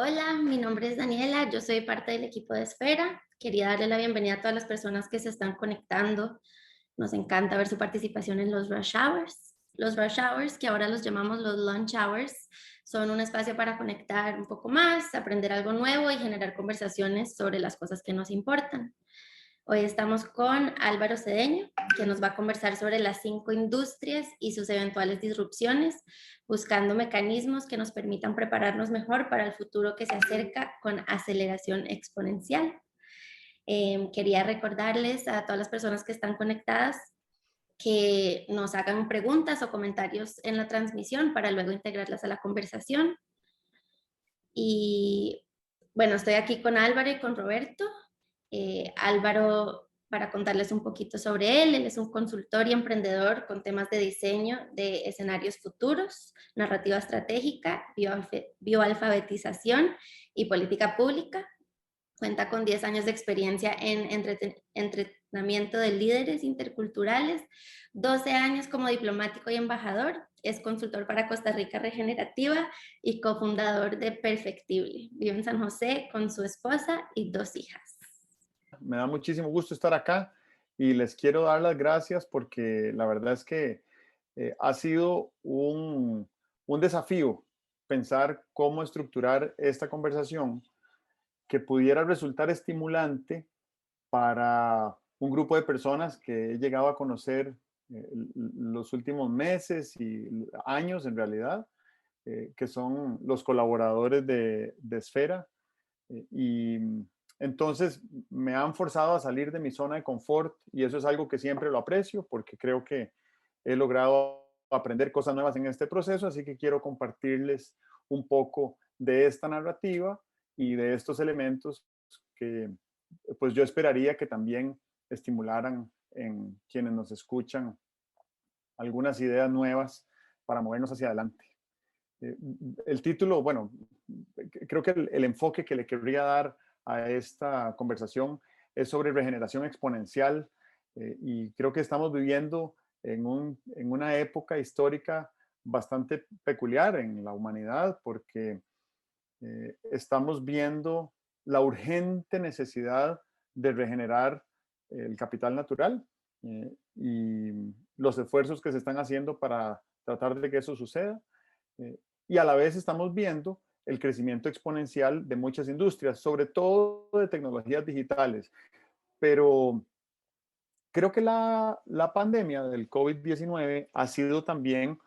Hola, mi nombre es Daniela, yo soy parte del equipo de Esfera. Quería darle la bienvenida a todas las personas que se están conectando. Nos encanta ver su participación en los rush hours. Los rush hours, que ahora los llamamos los lunch hours, son un espacio para conectar un poco más, aprender algo nuevo y generar conversaciones sobre las cosas que nos importan. Hoy estamos con Álvaro Cedeño, que nos va a conversar sobre las 5 industrias y sus eventuales disrupciones, buscando mecanismos que nos permitan prepararnos mejor para el futuro que se acerca con aceleración exponencial. Quería recordarles a todas las personas que están conectadas que nos hagan preguntas o comentarios en la transmisión para luego integrarlas a la conversación. Y bueno, estoy aquí con Álvaro y con Roberto. Álvaro, para contarles un poquito sobre él, él es un consultor y emprendedor con temas de diseño de escenarios futuros, narrativa estratégica, bioalfabetización y política pública. Cuenta con 10 años de experiencia en entrenamiento de líderes interculturales, 12 años como diplomático y embajador, es consultor para Costa Rica Regenerativa y cofundador de Perfectible. Vive en San José con su esposa y 2 hijas. Me da muchísimo gusto estar acá y les quiero dar las gracias porque la verdad es que ha sido un desafío pensar cómo estructurar esta conversación que pudiera resultar estimulante para un grupo de personas que he llegado a conocer los últimos meses y años en realidad, que son los colaboradores de Esfera. Y entonces me han forzado a salir de mi zona de confort y eso es algo que siempre lo aprecio porque creo que he logrado aprender cosas nuevas en este proceso, así que quiero compartirles un poco de esta narrativa y de estos elementos que pues yo esperaría que también estimularan en quienes nos escuchan algunas ideas nuevas para movernos hacia adelante. El título, bueno, creo que el enfoque que le querría dar a esta conversación es sobre regeneración exponencial y creo que estamos viviendo en una época histórica bastante peculiar en la humanidad porque estamos viendo la urgente necesidad de regenerar el capital natural y los esfuerzos que se están haciendo para tratar de que eso suceda. Y a la vez estamos viendo el crecimiento exponencial de muchas industrias, sobre todo de tecnologías digitales. Pero creo que la pandemia del COVID-19 ha sido también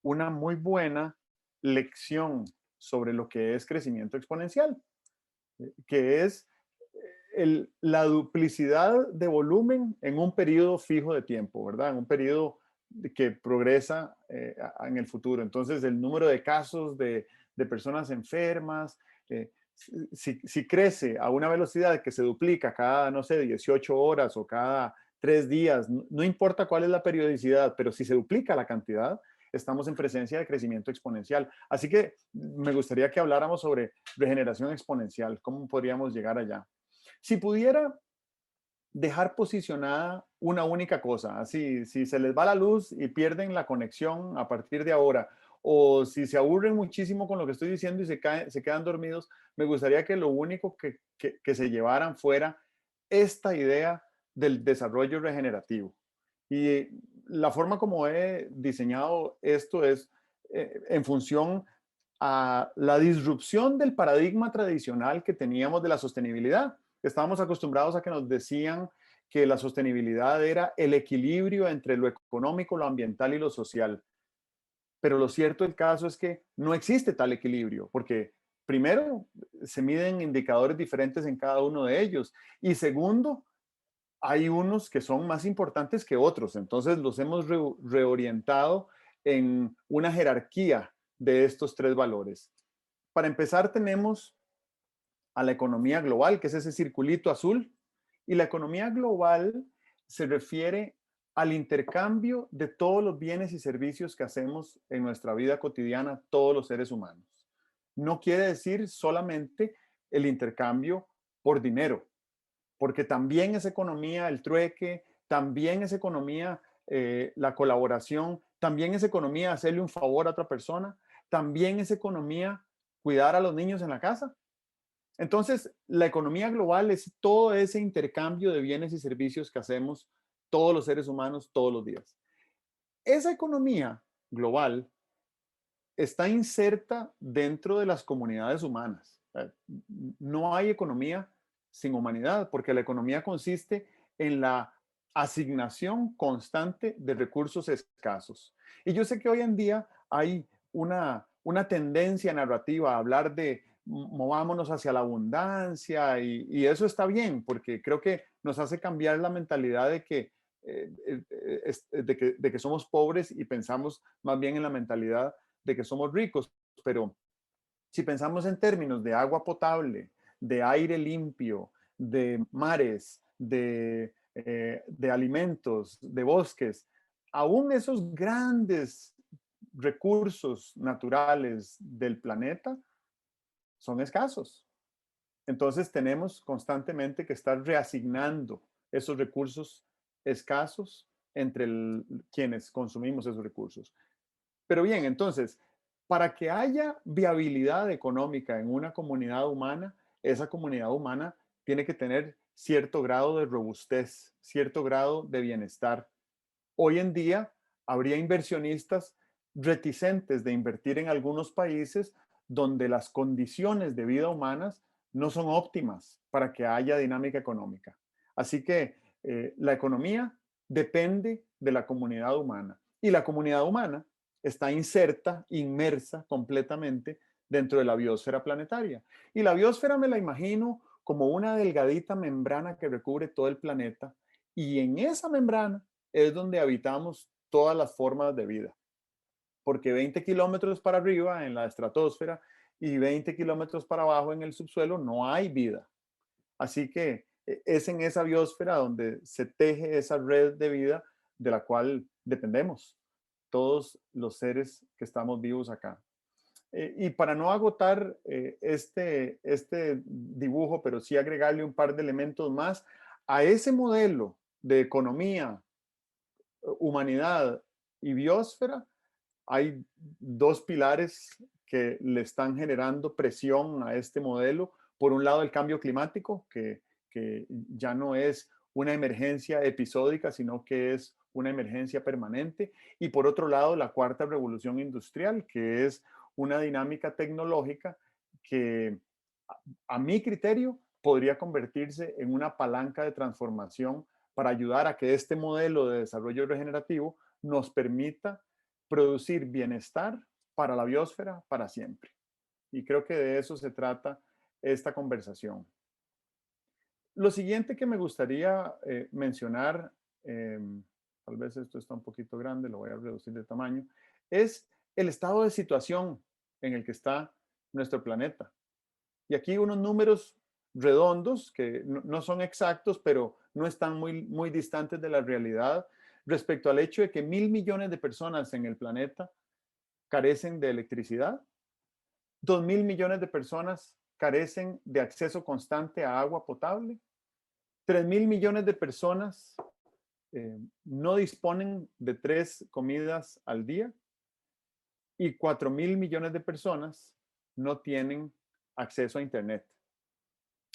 una muy buena lección sobre lo que es crecimiento exponencial, que es la duplicidad de volumen en un periodo fijo de tiempo, ¿verdad? En un periodo que progresa en el futuro. Entonces, el número de casos de personas enfermas, si crece a una velocidad que se duplica cada, no sé, 18 horas o cada 3 días, no importa cuál es la periodicidad, pero si se duplica la cantidad, estamos en presencia de crecimiento exponencial. Así que me gustaría que habláramos sobre regeneración exponencial, cómo podríamos llegar allá. Si pudiera dejar posicionada una única cosa, así, si se les va la luz y pierden la conexión a partir de ahora, o si se aburren muchísimo con lo que estoy diciendo y se quedan dormidos, me gustaría que lo único que se llevaran fuera esta idea del desarrollo regenerativo. Y la forma como he diseñado esto es en función a la disrupción del paradigma tradicional que teníamos de la sostenibilidad. Estábamos acostumbrados a que nos decían que la sostenibilidad era el equilibrio entre lo económico, lo ambiental y lo social. Pero lo cierto del caso es que no existe tal equilibrio, porque primero, se miden indicadores diferentes en cada uno de ellos. Y segundo, hay unos que son más importantes que otros. Entonces los hemos reorientado en una jerarquía de estos tres valores. Para empezar, tenemos a la economía global, que es ese circulito azul. Y la economía global se refiere al intercambio de todos los bienes y servicios que hacemos en nuestra vida cotidiana, todos los seres humanos. No quiere decir solamente el intercambio por dinero, porque también es economía el trueque, también es economía la colaboración, también es economía hacerle un favor a otra persona, también es economía cuidar a los niños en la casa. Entonces, la economía global es todo ese intercambio de bienes y servicios que hacemos todos los seres humanos todos los días. Esa economía global está inserta dentro de las comunidades humanas. No hay economía sin humanidad, porque la economía consiste en la asignación constante de recursos escasos. Y yo sé que hoy en día hay una tendencia narrativa a hablar de movámonos hacia la abundancia y eso está bien, porque creo que nos hace cambiar la mentalidad de que, de que somos pobres y pensamos más bien en la mentalidad de que somos ricos, pero si pensamos en términos de agua potable, de aire limpio, de mares, de alimentos, de bosques, aún esos grandes recursos naturales del planeta son escasos. Entonces tenemos constantemente que estar reasignando esos recursos escasos entre quienes consumimos esos recursos. Pero bien, entonces, para que haya viabilidad económica en una comunidad humana, esa comunidad humana tiene que tener cierto grado de robustez, cierto grado de bienestar. Hoy en día habría inversionistas reticentes de invertir en algunos países donde las condiciones de vida humanas no son óptimas para que haya dinámica económica. Así que la economía depende de la comunidad humana y la comunidad humana está inserta, inmersa completamente dentro de la biosfera planetaria. Y la biosfera me la imagino como una delgadita membrana que recubre todo el planeta y en esa membrana es donde habitamos todas las formas de vida, porque 20 kilómetros para arriba en la estratosfera y 20 kilómetros para abajo en el subsuelo no hay vida. Así que es en esa biosfera donde se teje esa red de vida de la cual dependemos todos los seres que estamos vivos acá. Y para no agotar este dibujo, pero sí agregarle un par de elementos más, a ese modelo de economía, humanidad y biosfera, hay dos pilares que le están generando presión a este modelo. Por un lado, el cambio climático, que ya no es una emergencia episódica, sino que es una emergencia permanente. Y por otro lado, la cuarta revolución industrial, que es una dinámica tecnológica que a mi criterio podría convertirse en una palanca de transformación para ayudar a que este modelo de desarrollo regenerativo nos permita producir bienestar para la biosfera para siempre. Y creo que de eso se trata esta conversación. Lo siguiente que me gustaría mencionar, tal vez esto está un poquito grande, lo voy a reducir de tamaño, es el estado de situación en el que está nuestro planeta. Y aquí unos números redondos que no son exactos, pero no están muy distantes de la realidad respecto al hecho de que 1.000 millones de personas en el planeta carecen de electricidad, 2.000 millones de personas carecen de acceso constante a agua potable, 3.000 millones de personas no disponen de 3 comidas al día y 4.000 millones de personas no tienen acceso a Internet.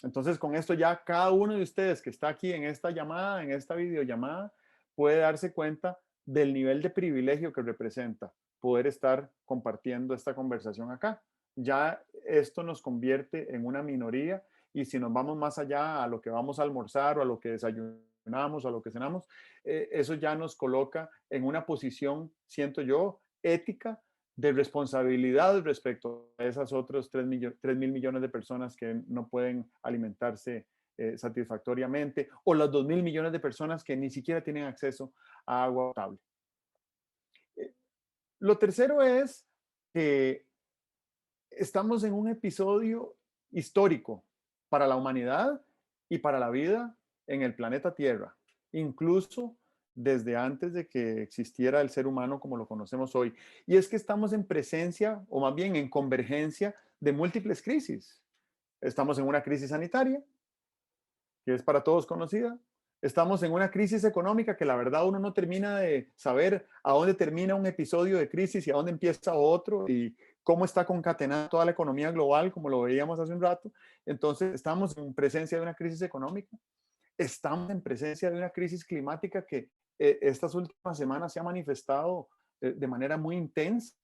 Entonces, con esto ya cada uno de ustedes que está aquí en esta llamada, en esta videollamada, puede darse cuenta del nivel de privilegio que representa poder estar compartiendo esta conversación acá. Ya esto nos convierte en una minoría y si nos vamos más allá a lo que vamos a almorzar o a lo que desayunamos o a lo que cenamos, eso ya nos coloca en una posición, siento yo, ética de responsabilidad respecto a esas otras 3.000 millones de personas que no pueden alimentarse satisfactoriamente o las 2.000 millones de personas que ni siquiera tienen acceso a agua potable. Lo tercero es que estamos en un episodio histórico para la humanidad y para la vida en el planeta Tierra, incluso desde antes de que existiera el ser humano como lo conocemos hoy. Y es que estamos en presencia, o más bien en convergencia de múltiples crisis. Estamos en una crisis sanitaria, que es para todos conocida. Estamos en una crisis económica que la verdad uno no termina de saber a dónde termina un episodio de crisis y a dónde empieza otro y cómo está concatenada toda la economía global, como lo veíamos hace un rato. Entonces, estamos en presencia de una crisis económica, estamos en presencia de una crisis climática que estas últimas semanas se ha manifestado de manera muy intensa,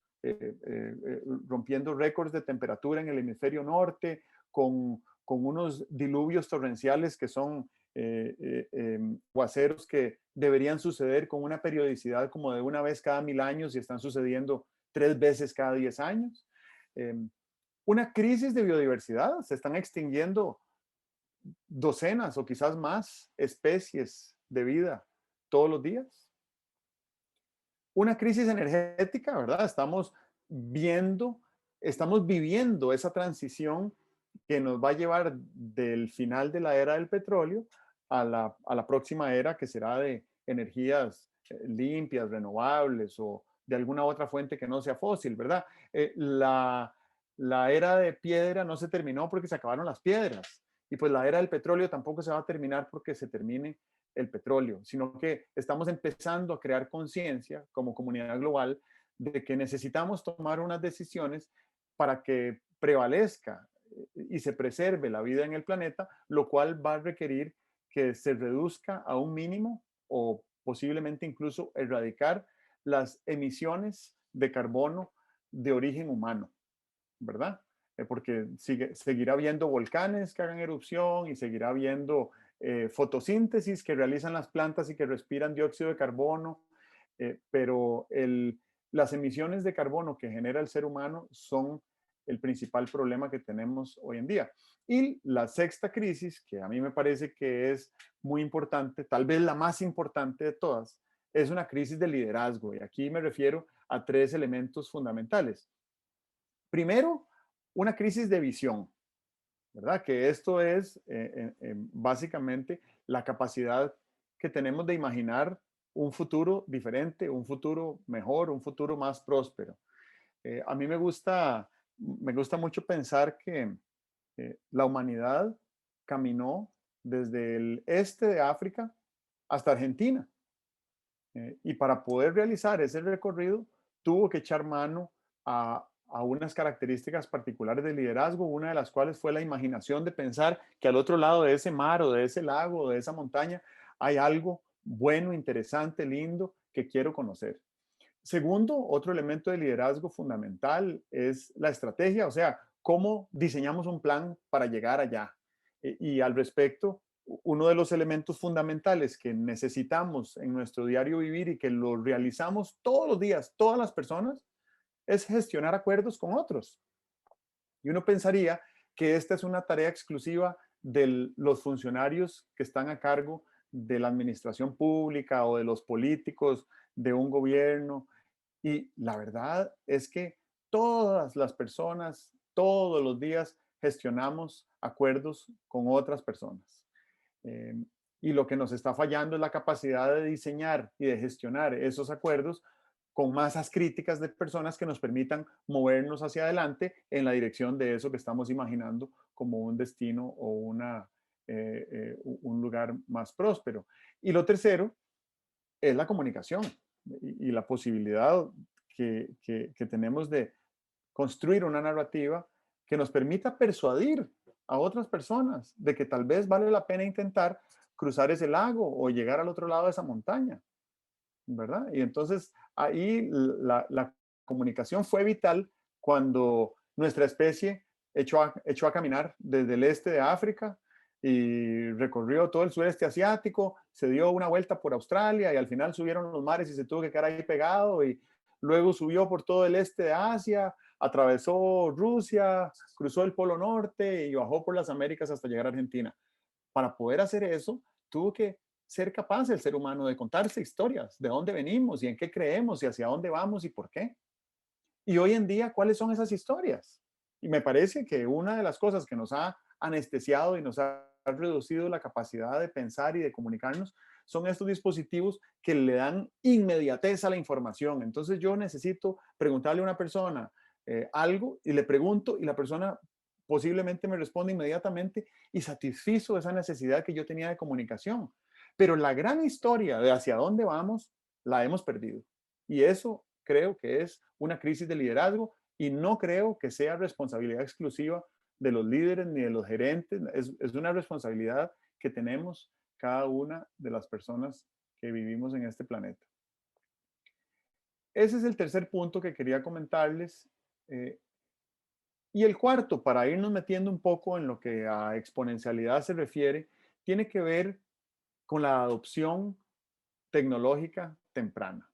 rompiendo récords de temperatura en el hemisferio norte, con unos diluvios torrenciales que son aguaceros que deberían suceder con una periodicidad como de una vez cada 1000 años y están sucediendo 3 veces cada 10 años. Eh, una crisis de biodiversidad, se están extinguiendo docenas o quizás más especies de vida todos los días. Una crisis energética, ¿verdad? Estamos viviendo esa transición que nos va a llevar del final de la era del petróleo a la próxima era que será de energías limpias, renovables o de alguna otra fuente que no sea fósil, ¿verdad? La era de piedra no se terminó porque se acabaron las piedras y pues la era del petróleo tampoco se va a terminar porque se termine el petróleo, sino que estamos empezando a crear conciencia como comunidad global de que necesitamos tomar unas decisiones para que prevalezca y se preserve la vida en el planeta, lo cual va a requerir que se reduzca a un mínimo o posiblemente incluso erradicar las emisiones de carbono de origen humano, ¿verdad? Porque seguirá habiendo volcanes que hagan erupción y seguirá habiendo fotosíntesis que realizan las plantas y que respiran dióxido de carbono, pero las emisiones de carbono que genera el ser humano son el principal problema que tenemos hoy en día. Y la sexta crisis, que a mí me parece que es muy importante, tal vez la más importante de todas, es una crisis de liderazgo. Y aquí me refiero a 3 elementos fundamentales. Primero, una crisis de visión, ¿verdad? Que esto es básicamente la capacidad que tenemos de imaginar un futuro diferente, un futuro mejor, un futuro más próspero. A mí me gusta mucho pensar que la humanidad caminó desde el este de África hasta Argentina. Y para poder realizar ese recorrido, tuvo que echar mano a unas características particulares de liderazgo, una de las cuales fue la imaginación de pensar que al otro lado de ese mar o de ese lago o de esa montaña hay algo bueno, interesante, lindo que quiero conocer. Segundo, otro elemento de liderazgo fundamental es la estrategia, o sea, cómo diseñamos un plan para llegar allá. Y al respecto, uno de los elementos fundamentales que necesitamos en nuestro diario vivir y que lo realizamos todos los días, todas las personas, es gestionar acuerdos con otros. Y uno pensaría que esta es una tarea exclusiva de los funcionarios que están a cargo de la administración pública o de los políticos de un gobierno. Y la verdad es que todas las personas, todos los días, gestionamos acuerdos con otras personas. Eh, y lo que nos está fallando es la capacidad de diseñar y de gestionar esos acuerdos con masas críticas de personas que nos permitan movernos hacia adelante en la dirección de eso que estamos imaginando como un destino o un lugar más próspero. Y lo tercero es la comunicación y la posibilidad que tenemos de construir una narrativa que nos permita persuadir a otras personas de que tal vez vale la pena intentar cruzar ese lago o llegar al otro lado de esa montaña, ¿verdad? Y entonces ahí la comunicación fue vital cuando nuestra especie echó a caminar desde el este de África y recorrió todo el sureste asiático, se dio una vuelta por Australia y al final subieron los mares y se tuvo que quedar ahí pegado y luego subió por todo el este de Asia, atravesó Rusia, cruzó el Polo Norte y bajó por las Américas hasta llegar a Argentina. Para poder hacer eso, tuvo que ser capaz el ser humano de contarse historias, de dónde venimos y en qué creemos y hacia dónde vamos y por qué. Y hoy en día, ¿cuáles son esas historias? Y me parece que una de las cosas que nos ha anestesiado y nos ha reducido la capacidad de pensar y de comunicarnos son estos dispositivos que le dan inmediatez a la información. Entonces yo necesito preguntarle a una persona algo y le pregunto y la persona posiblemente me responde inmediatamente y satisfizo esa necesidad que yo tenía de comunicación. pero la gran historia de hacia dónde vamos la hemos perdido. Y eso creo que es una crisis de liderazgo y no creo que sea responsabilidad exclusiva de los líderes ni de los gerentes, es una responsabilidad que tenemos cada una de las personas que vivimos en este planeta. Ese es el tercer punto que quería comentarles. eh, y el cuarto, para irnos metiendo un poco en lo que a exponencialidad se refiere, tiene que ver con la adopción tecnológica temprana,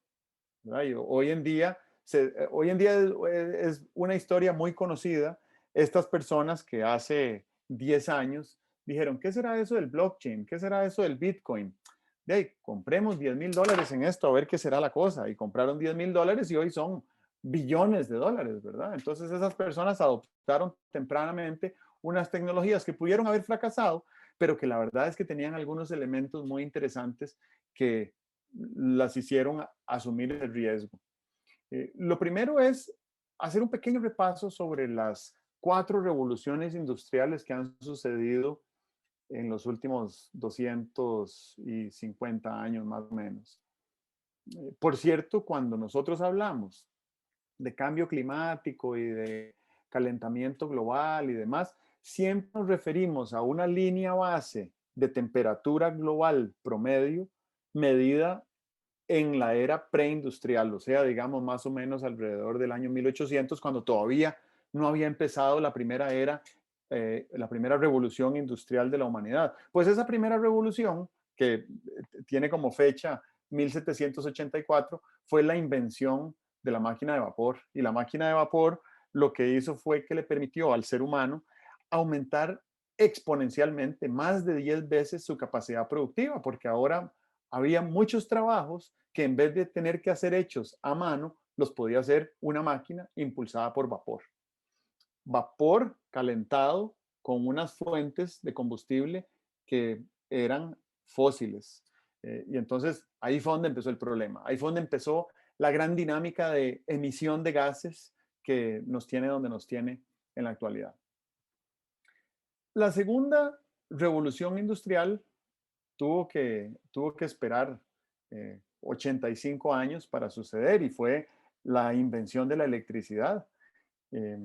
¿verdad? Y hoy en día es una historia muy conocida. Estas personas que hace 10 años dijeron, ¿qué será eso del blockchain? ¿Qué será eso del Bitcoin? De ahí, compremos $10,000 en esto a ver qué será la cosa. Y compraron $10,000 y hoy son billones de dólares, ¿verdad? Entonces esas personas adoptaron tempranamente unas tecnologías que pudieron haber fracasado, pero que la verdad es que tenían algunos elementos muy interesantes que las hicieron asumir el riesgo. Lo primero es hacer un pequeño repaso sobre las 4 revoluciones industriales que han sucedido en los últimos 250 años más o menos. Por cierto, cuando nosotros hablamos de cambio climático y de calentamiento global y demás, siempre nos referimos a una línea base de temperatura global promedio medida en la era preindustrial, o sea, digamos más o menos alrededor del año 1800, cuando todavía no había empezado la primera era, la primera revolución industrial de la humanidad. Pues esa primera revolución, que tiene como fecha 1784, fue la invención de la máquina de vapor. Y la máquina de vapor lo que hizo fue que le permitió al ser humano aumentar exponencialmente, más de 10 veces su capacidad productiva, porque ahora había muchos trabajos que en vez de tener que hacer hechos a mano, los podía hacer una máquina impulsada por vapor. Vapor calentado con unas fuentes de combustible que eran fósiles. Y entonces ahí fue donde empezó el problema. Ahí fue donde empezó la gran dinámica de emisión de gases que nos tiene donde nos tiene en la actualidad. La segunda revolución industrial tuvo que esperar 85 años para suceder y fue la invención de la electricidad. Eh,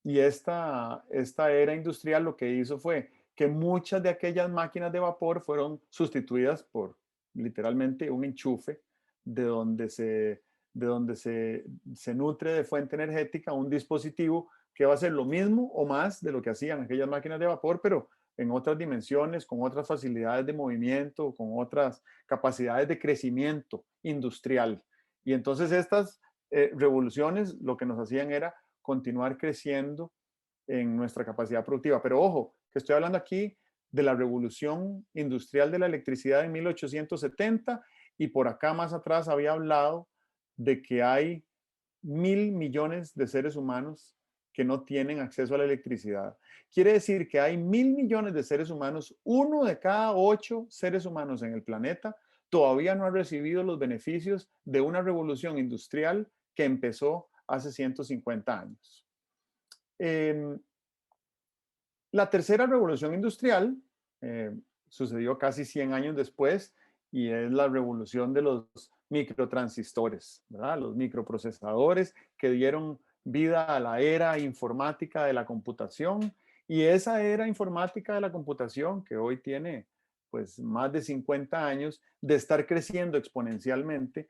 y esta era industrial lo que hizo fue que muchas de aquellas máquinas de vapor fueron sustituidas por literalmente un enchufe de donde se nutre de fuente energética un dispositivo que va a hacer lo mismo o más de lo que hacían aquellas máquinas de vapor, pero en otras dimensiones, con otras facilidades de movimiento, con otras capacidades de crecimiento industrial. Y entonces estas revoluciones lo que nos hacían era continuar creciendo en nuestra capacidad productiva. Pero ojo, que estoy hablando aquí de la revolución industrial de la electricidad en 1870 y por acá más atrás había hablado de que hay 1.000 millones de seres humanos que no tienen acceso a la electricidad. Quiere decir que hay 1.000 millones de seres humanos, 1 de cada 8 seres humanos en el planeta todavía no ha recibido los beneficios de una revolución industrial que empezó hace 150 años. Eh, la tercera revolución industrial eh, sucedió casi 100 años después y es la revolución de los microtransistores, ¿verdad? Los microprocesadores que dieron vida a la era informática de la computación y esa era informática de la computación que hoy tiene pues más de 50 años de estar creciendo exponencialmente,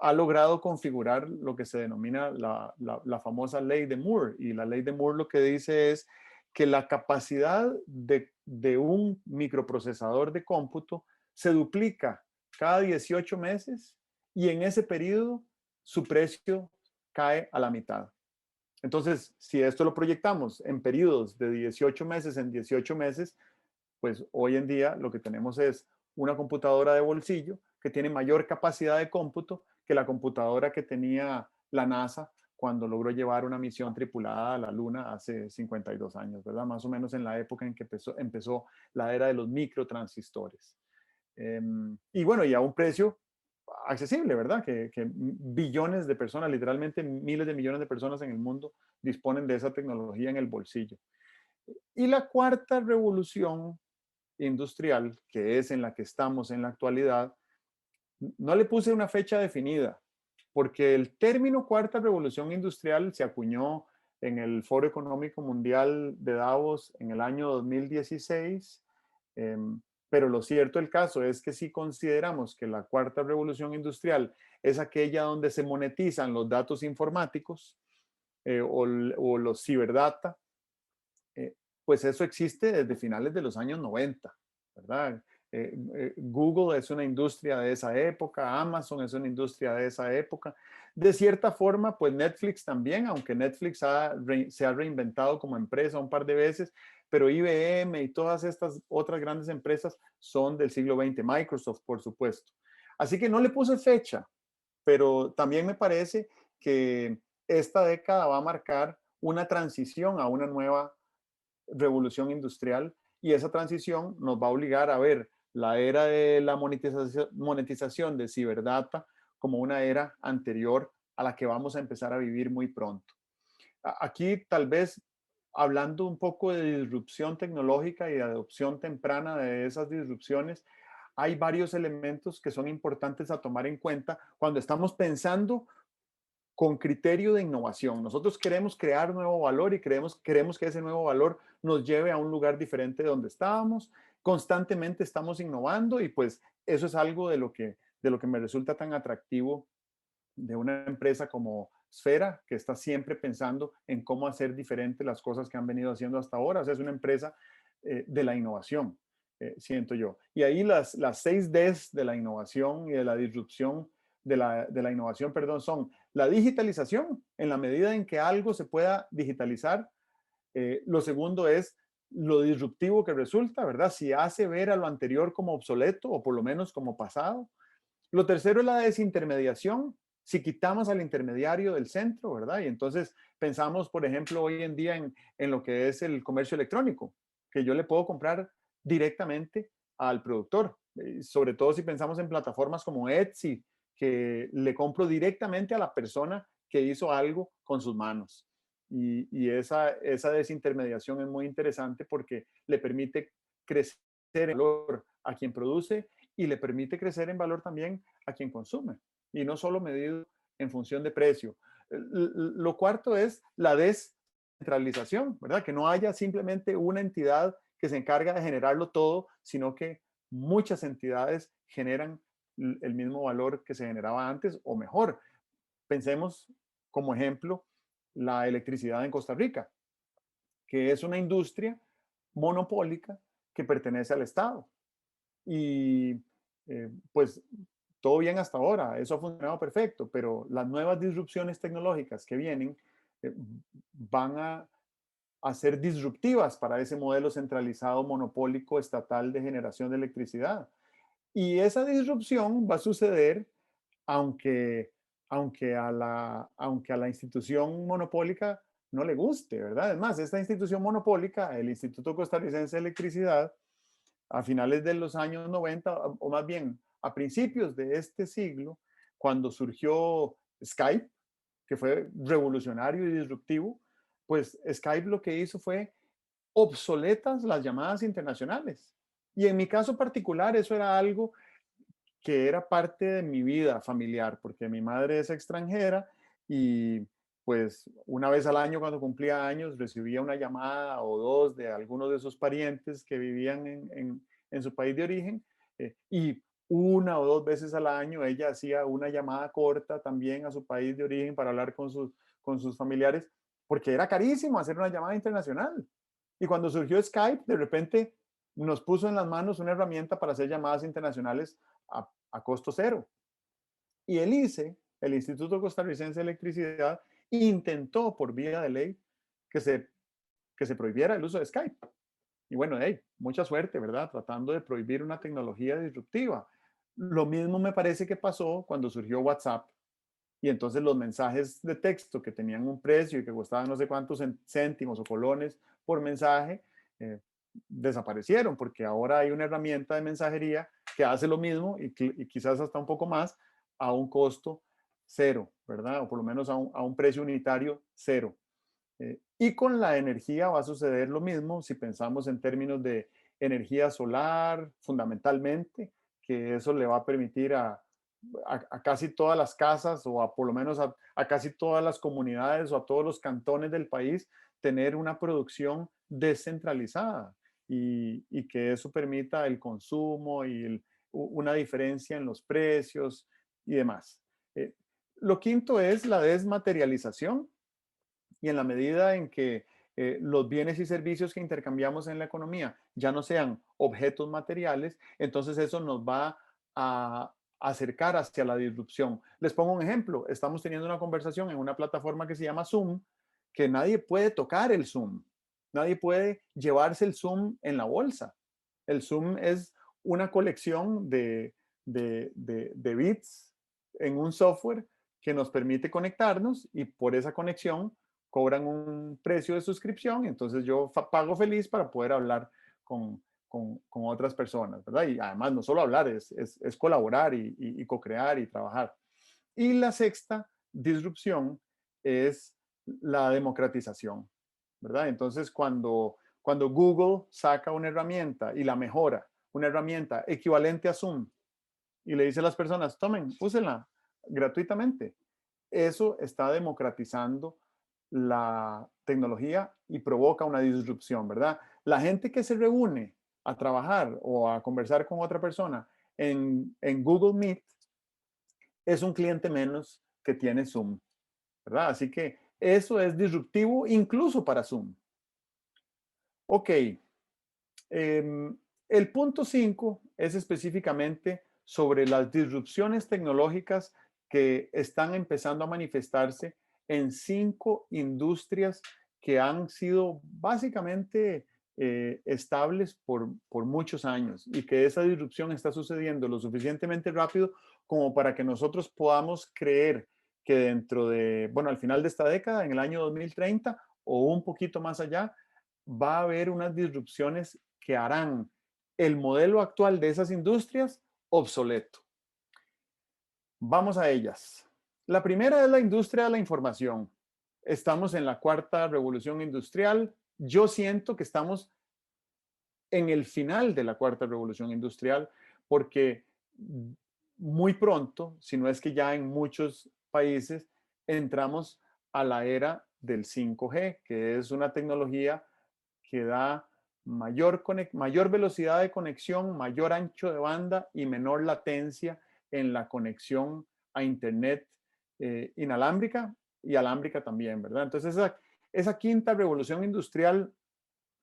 ha logrado configurar lo que se denomina la famosa ley de Moore. Y la ley de Moore lo que dice es que la capacidad de un microprocesador de cómputo se duplica cada 18 meses y en ese periodo su precio cae a la mitad. Entonces, si esto lo proyectamos en periodos de 18 meses en 18 meses, pues hoy en día lo que tenemos es una computadora de bolsillo que tiene mayor capacidad de cómputo que la computadora que tenía la NASA cuando logró llevar una misión tripulada a la Luna hace 52 años, ¿verdad? Más o menos en la época en que empezó la era de los microtransistores. Y bueno, y a un precio accesible, ¿verdad? Que billones de personas, literalmente miles de millones de personas en el mundo disponen de esa tecnología en el bolsillo. Y la cuarta revolución industrial, que es en la que estamos en la actualidad, no le puse una fecha definida, porque el término cuarta revolución industrial se acuñó en el Foro Económico Mundial de Davos en el año 2016, pero lo cierto del caso es que si consideramos que la cuarta revolución industrial es aquella donde se monetizan los datos informáticos o los ciberdata, pues eso existe desde finales de los años 90, ¿verdad? Google es una industria de esa época, Amazon es una industria de esa época. De cierta forma, pues Netflix también, aunque Netflix se ha reinventado como empresa un par de veces, pero IBM y todas estas otras grandes empresas son del siglo XX, Microsoft, por supuesto. Así que no le puse fecha, pero también me parece que esta década va a marcar una transición a una nueva revolución industrial y esa transición nos va a obligar a ver la era de la monetización de ciberdata como una era anterior a la que vamos a empezar a vivir muy pronto. Aquí tal vez hablando un poco de disrupción tecnológica y de adopción temprana de esas disrupciones, hay varios elementos que son importantes a tomar en cuenta cuando estamos pensando con criterio de innovación. Nosotros queremos crear nuevo valor y queremos que ese nuevo valor nos lleve a un lugar diferente de donde estábamos. Constantemente estamos innovando y pues eso es algo de lo que me resulta tan atractivo de una empresa como Sfera, que está siempre pensando en cómo hacer diferentes las cosas que han venido haciendo hasta ahora. O sea, es una empresa de la innovación, siento yo. Y ahí las 6 Ds de la innovación y de la disrupción, de la innovación, perdón, son la digitalización, en la medida en que algo se pueda digitalizar. Lo segundo es lo disruptivo que resulta, ¿verdad? Si hace ver a lo anterior como obsoleto o por lo menos como pasado. Lo tercero es la desintermediación. Si quitamos al intermediario del centro, ¿verdad? Y entonces pensamos, por ejemplo, hoy en día en lo que es el comercio electrónico, que yo le puedo comprar directamente al productor. Sobre todo si pensamos en plataformas como Etsy, que le compro directamente a la persona que hizo algo con sus manos. Y esa desintermediación es muy interesante porque le permite crecer en valor a quien produce y le permite crecer en valor también a quien consume y no solo medido en función de precio. Lo cuarto es la descentralización, ¿verdad? Que no haya simplemente una entidad que se encarga de generarlo todo, sino que muchas entidades generan el mismo valor que se generaba antes o mejor. Pensemos como ejemplo la electricidad en Costa Rica, que es una industria monopólica que pertenece al Estado. Y pues todo bien hasta ahora, eso ha funcionado perfecto, pero las nuevas disrupciones tecnológicas que vienen eh, van a ser disruptivas para ese modelo centralizado monopólico estatal de generación de electricidad. Y esa disrupción va a suceder aunque, aunque a la institución monopólica no le guste, ¿verdad? Es más, esta institución monopólica, el Instituto Costarricense de Electricidad, a finales de los años 90, o más bien a principios de este siglo, cuando surgió Skype, que fue revolucionario y disruptivo, pues Skype lo que hizo fue obsoletas las llamadas internacionales. Y en mi caso particular, eso era algo que era parte de mi vida familiar, porque mi madre es extranjera y pues una vez al año cuando cumplía años recibía una llamada o dos de algunos de sus parientes que vivían en su país de origen y una o dos veces al año ella hacía una llamada corta también a su país de origen para hablar con sus familiares, porque era carísimo hacer una llamada internacional. Y cuando surgió Skype, de repente nos puso en las manos una herramienta para hacer llamadas internacionales a costo cero. Y el ICE, el Instituto Costarricense de Electricidad, intentó por vía de ley que se prohibiera el uso de Skype. Y bueno, hey, mucha suerte, ¿verdad? Tratando de prohibir una tecnología disruptiva. Lo mismo me parece que pasó cuando surgió WhatsApp y entonces los mensajes de texto que tenían un precio y que costaban no sé cuántos céntimos o colones por mensaje, eh, desaparecieron porque ahora hay una herramienta de mensajería que hace lo mismo y quizás hasta un poco más a un costo cero, ¿verdad? O por lo menos a un precio unitario cero. Y con la energía va a suceder lo mismo si pensamos en términos de energía solar, fundamentalmente, que eso le va a permitir a casi todas las casas o a por lo menos a casi todas las comunidades o a todos los cantones del país tener una producción descentralizada y que eso permita el consumo y una diferencia en los precios y demás. Eh, lo quinto es la desmaterialización y en la medida en que los bienes y servicios que intercambiamos en la economía ya no sean objetos materiales, entonces eso nos va a acercar hacia la disrupción. Les pongo un ejemplo. Estamos teniendo una conversación en una plataforma que se llama Zoom, que nadie puede tocar el Zoom. Nadie puede llevarse el Zoom en la bolsa. El Zoom es una colección de bits en un software que nos permite conectarnos y por esa conexión cobran un precio de suscripción, entonces yo pago feliz para poder hablar con otras personas, ¿verdad? Y además no solo hablar, es colaborar y co-crear y trabajar. Y la sexta disrupción es la democratización, ¿verdad? Entonces, cuando Google saca una herramienta y la mejora, una herramienta equivalente a Zoom, y le dice a las personas, tomen, úsenla gratuitamente, eso está democratizando la tecnología y provoca una disrupción, ¿verdad? La gente que se reúne a trabajar o a conversar con otra persona en Google Meet es un cliente menos que tiene Zoom, ¿verdad? Así que eso es disruptivo incluso para Zoom. Ok, el punto 5 es específicamente sobre las disrupciones tecnológicas que están empezando a manifestarse en 5 industrias que han sido básicamente estables por muchos años y que esa disrupción está sucediendo lo suficientemente rápido como para que nosotros podamos creer que dentro de, bueno, al final de esta década, en el año 2030 o un poquito más allá, va a haber unas disrupciones que harán el modelo actual de esas industrias obsoleto. Vamos a ellas. La primera es la industria de la información. Estamos en la cuarta revolución industrial. Yo siento que estamos en el final de la cuarta revolución industrial porque muy pronto, si no es que ya en muchos países, entramos a la era del 5G, que es una tecnología que da mayor velocidad de conexión, mayor ancho de banda y menor latencia en la conexión a Internet inalámbrica y alámbrica también, ¿verdad? Entonces, esa quinta revolución industrial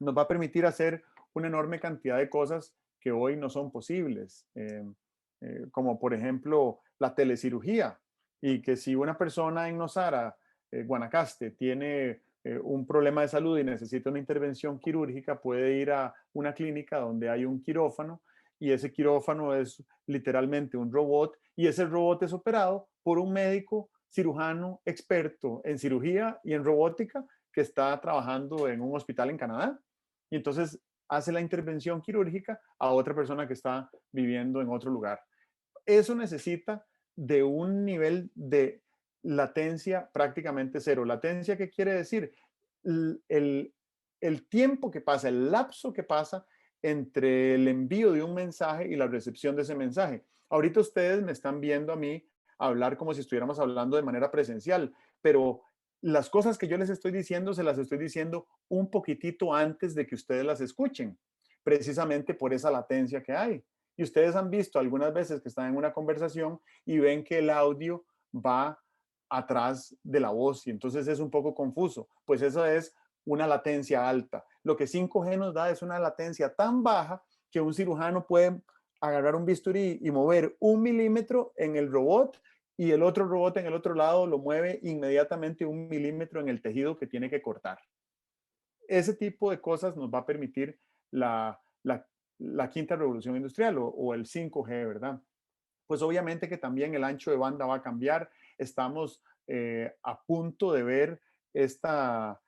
nos va a permitir hacer una enorme cantidad de cosas que hoy no son posibles, como por ejemplo la telecirugía, y que si una persona en Nosara, Guanacaste, tiene un problema de salud y necesita una intervención quirúrgica, puede ir a una clínica donde hay un quirófano y ese quirófano es literalmente un robot y ese robot es operado por un médico cirujano experto en cirugía y en robótica que está trabajando en un hospital en Canadá. Y entonces hace la intervención quirúrgica a otra persona que está viviendo en otro lugar. Eso necesita de un nivel de latencia prácticamente cero. Latencia, ¿qué quiere decir? El, el tiempo que pasa, el lapso que pasa entre el envío de un mensaje y la recepción de ese mensaje. Ahorita ustedes me están viendo a mí hablar como si estuviéramos hablando de manera presencial, pero las cosas que yo les estoy diciendo se las estoy diciendo un poquitito antes de que ustedes las escuchen, precisamente por esa latencia que hay. Y ustedes han visto algunas veces que están en una conversación y ven que el audio va atrás de la voz y entonces es un poco confuso. Pues eso es una latencia alta. Lo que 5G nos da es una latencia tan baja que un cirujano puede agarrar un bisturí y mover 1 milímetro en el robot y el otro robot en el otro lado lo mueve inmediatamente 1 milímetro en el tejido que tiene que cortar. Ese tipo de cosas nos va a permitir la quinta revolución industrial o el 5G, ¿verdad? Pues obviamente que también el ancho de banda va a cambiar. Estamos a punto de ver esta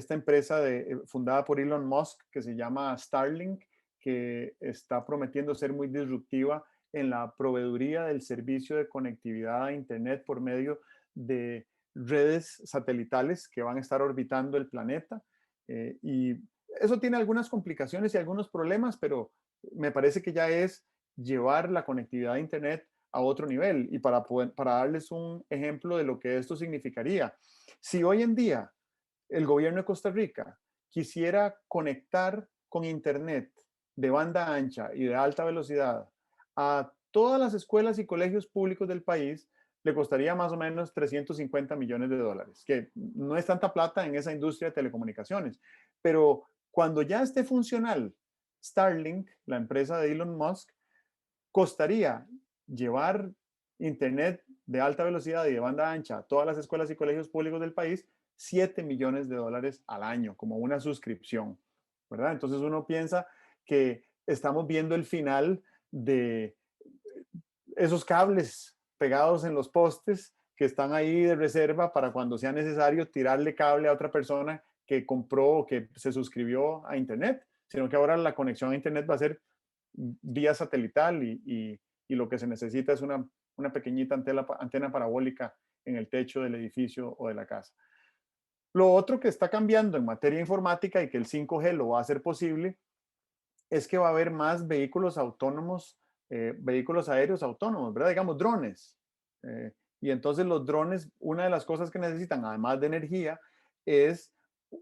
empresa fundada por Elon Musk que se llama Starlink, que está prometiendo ser muy disruptiva en la proveeduría del servicio de conectividad a Internet por medio de redes satelitales que van a estar orbitando el planeta. Y eso tiene algunas complicaciones y algunos problemas, pero me parece que ya es llevar la conectividad a Internet a otro nivel. Y para darles un ejemplo de lo que esto significaría, si hoy en día el gobierno de Costa Rica quisiera conectar con Internet de banda ancha y de alta velocidad a todas las escuelas y colegios públicos del país, le costaría más o menos 350 millones de dólares, que no es tanta plata en esa industria de telecomunicaciones. Pero cuando ya esté funcional, Starlink, la empresa de Elon Musk, costaría llevar Internet de alta velocidad y de banda ancha a todas las escuelas y colegios públicos del país 7 millones de dólares al año, como una suscripción, ¿verdad? Entonces uno piensa que estamos viendo el final de esos cables pegados en los postes que están ahí de reserva para cuando sea necesario tirarle cable a otra persona que compró o que se suscribió a Internet, sino que ahora la conexión a Internet va a ser vía satelital y lo que se necesita es una pequeñita antena parabólica en el techo del edificio o de la casa. Lo otro que está cambiando en materia informática y que el 5G lo va a hacer posible es que va a haber más vehículos autónomos, vehículos aéreos autónomos, ¿verdad? Digamos, drones. Eh, y entonces los drones, una de las cosas que necesitan, además de energía, es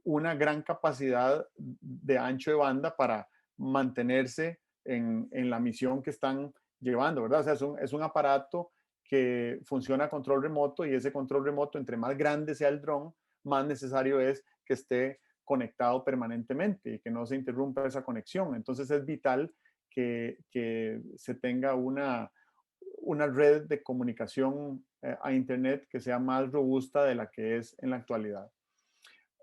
una gran capacidad de ancho de banda para mantenerse en la misión que están llevando, ¿verdad? O sea, es un aparato que funciona a control remoto y ese control remoto, entre más grande sea el dron, más necesario es que esté conectado permanentemente y que no se interrumpa esa conexión. Entonces es vital que se tenga una red de comunicación a Internet que sea más robusta de la que es en la actualidad.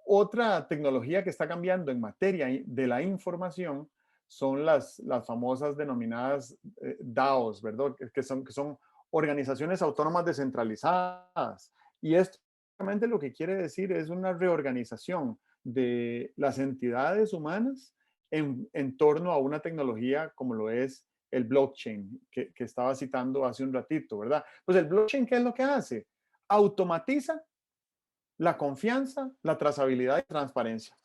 Otra tecnología que está cambiando en materia de la información son las famosas denominadas DAOs, ¿verdad? Que son organizaciones autónomas descentralizadas. Y esto realmente lo que quiere decir es una reorganización de las entidades humanas en torno a una tecnología como lo es el blockchain, que estaba citando hace un ratito, ¿verdad? Pues el blockchain, ¿qué es lo que hace? Automatiza la confianza, la trazabilidad y transparencia.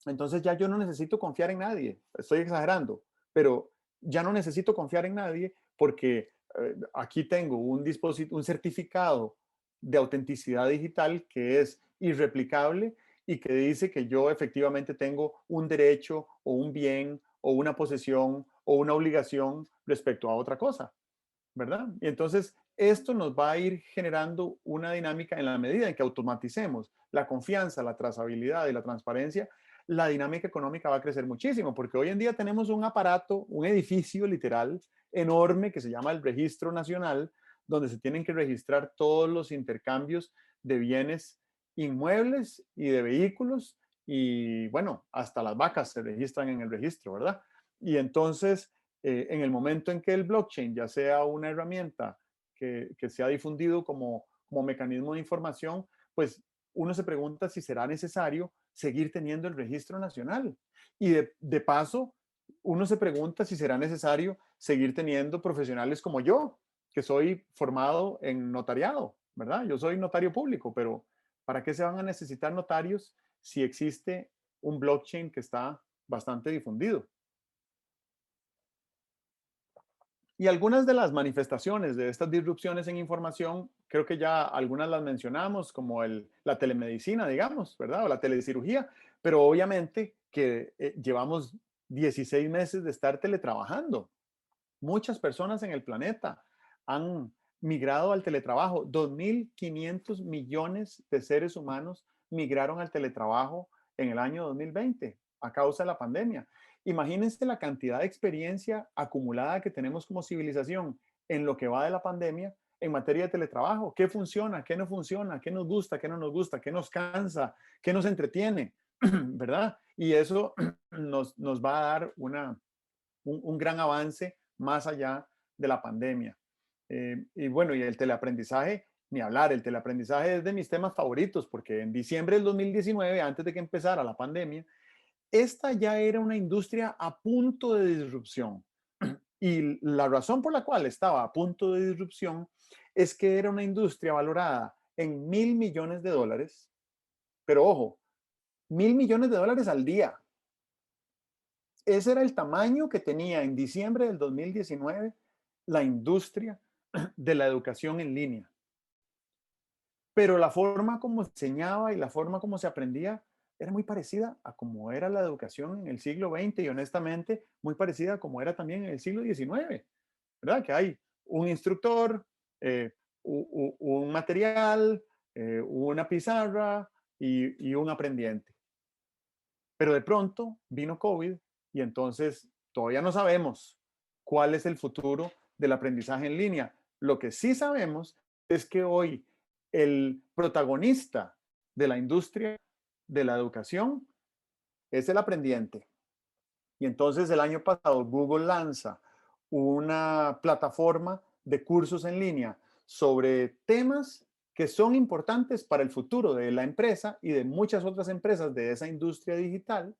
Entonces ya yo no necesito confiar en nadie, estoy exagerando, pero ya no necesito confiar en nadie porque aquí tengo un certificado de autenticidad digital que es irreplicable y que dice que yo efectivamente tengo un derecho o un bien o una posesión o una obligación respecto a otra cosa. ¿Verdad? Y entonces esto nos va a ir generando una dinámica en la medida en que automaticemos la confianza, la trazabilidad y la transparencia, la dinámica económica va a crecer muchísimo, porque hoy en día tenemos un aparato, un edificio literal enorme que se llama el Registro Nacional, donde se tienen que registrar todos los intercambios de bienes inmuebles y de vehículos y bueno, hasta las vacas se registran en el registro, ¿verdad? Y entonces en el momento en que el blockchain ya sea una herramienta que se ha difundido como mecanismo de información, pues uno se pregunta si será necesario seguir teniendo el registro nacional. Y de paso, uno se pregunta si será necesario seguir teniendo profesionales como yo, que soy formado en notariado, ¿verdad? Yo soy notario público, pero ¿para qué se van a necesitar notarios si existe un blockchain que está bastante difundido? Y algunas de las manifestaciones de estas disrupciones en información, creo que ya algunas las mencionamos, como la telemedicina, digamos, ¿verdad? O la telecirugía, pero obviamente que llevamos 16 meses de estar teletrabajando. Muchas personas en el planeta han migrado al teletrabajo. 2.500 millones de seres humanos migraron al teletrabajo en el año 2020 a causa de la pandemia. Imagínense la cantidad de experiencia acumulada que tenemos como civilización en lo que va de la pandemia en materia de teletrabajo. ¿Qué funciona? ¿Qué no funciona? ¿Qué nos gusta? ¿Qué no nos gusta? ¿Qué nos cansa? ¿Qué nos entretiene? ¿Verdad? Y eso nos va a dar un gran avance más allá de la pandemia. Y bueno, y el teleaprendizaje, ni hablar, el teleaprendizaje es de mis temas favoritos porque en diciembre del 2019, antes de que empezara la pandemia, esta ya era una industria a punto de disrupción. Y la razón por la cual estaba a punto de disrupción es que era una industria valorada en $1.000 millones, pero ojo, $1.000 millones al día. Ese era el tamaño que tenía en diciembre del 2019 la industria de la educación en línea. Pero la forma como se enseñaba y la forma como se aprendía era muy parecida a como era la educación en el siglo XX y honestamente muy parecida a como era también en el siglo XIX, ¿verdad? Que hay un instructor, eh, un material, una pizarra y un aprendiente. Pero de pronto vino COVID y entonces todavía no sabemos cuál es el futuro del aprendizaje en línea. Lo que sí sabemos es que hoy el protagonista de la industria de la educación es el aprendiente. Y entonces el año pasado Google lanza una plataforma de cursos en línea sobre temas que son importantes para el futuro de la empresa y de muchas otras empresas de esa industria digital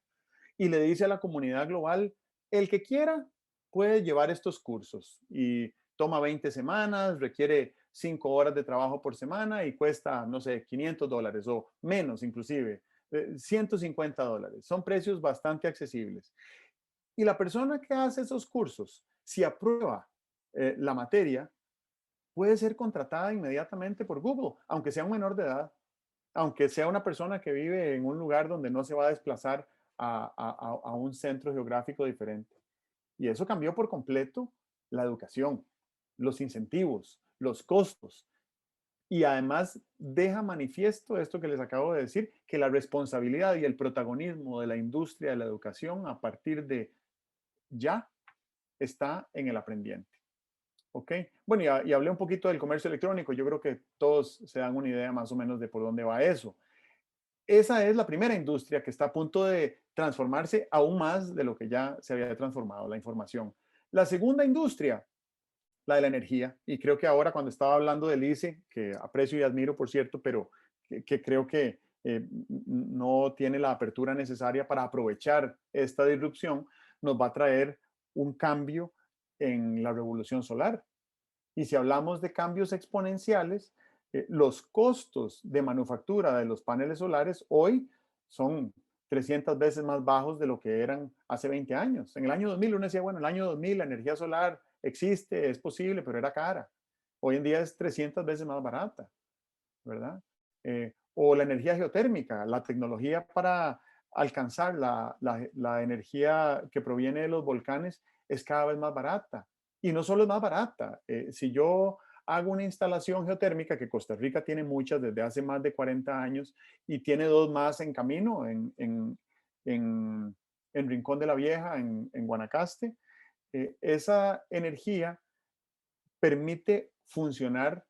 y le dice a la comunidad global, el que quiera puede llevar estos cursos y toma 20 semanas, requiere 5 horas de trabajo por semana y cuesta, no sé, $500 o menos inclusive, $150. Son precios bastante accesibles. Y la persona que hace esos cursos, si aprueba la materia, puede ser contratada inmediatamente por Google, aunque sea un menor de edad, aunque sea una persona que vive en un lugar donde no se va a desplazar a un centro geográfico diferente. Y eso cambió por completo la educación, los incentivos, los costos. Y además deja manifiesto esto que les acabo de decir, que la responsabilidad y el protagonismo de la industria de la educación a partir de ya está en el aprendiente. ¿Ok? Bueno, y hablé un poquito del comercio electrónico. Yo creo que todos se dan una idea más o menos de por dónde va eso. Esa es la primera industria que está a punto de transformarse aún más de lo que ya se había transformado, la información. La segunda industria, la de la energía, y creo que ahora cuando estaba hablando del ICE, que aprecio y admiro, por cierto, pero que creo que no tiene la apertura necesaria para aprovechar esta disrupción, nos va a traer un cambio en la revolución solar. Y si hablamos de cambios exponenciales, los costos de manufactura de los paneles solares hoy son 300 veces más bajos de lo que eran hace 20 años. En el año 2000 uno decía, bueno, el año 2000 la energía solar existe, es posible, pero era cara. Hoy en día es 300 veces más barata, ¿verdad? O la energía geotérmica, la tecnología para alcanzar la energía que proviene de los volcanes es cada vez más barata. Y no solo es más barata, si yo hago una instalación geotérmica, que Costa Rica tiene muchas desde hace más de 40 años y tiene dos más en camino en, en Rincón de la Vieja, en Guanacaste, esa energía permite funcionar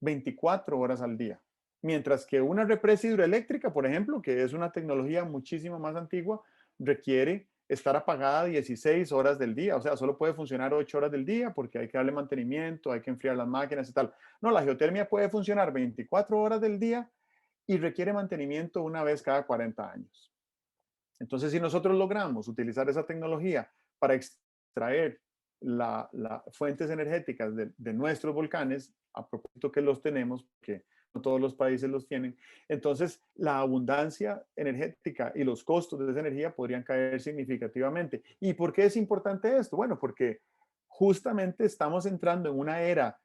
24 horas al día. Mientras que una represa hidroeléctrica, por ejemplo, que es una tecnología muchísimo más antigua, requiere estar apagada 16 horas del día. O sea, solo puede funcionar 8 horas del día porque hay que darle mantenimiento, hay que enfriar las máquinas y tal. No, la geotermia puede funcionar 24 horas del día y requiere mantenimiento una vez cada 40 años. Entonces, si nosotros logramos utilizar esa tecnología para extraer las fuentes energéticas de nuestros volcanes, a propósito que los tenemos, porque no todos los países los tienen, entonces la abundancia energética y los costos de esa energía podrían caer significativamente. ¿Y por qué es importante esto? Bueno, porque justamente estamos entrando en una era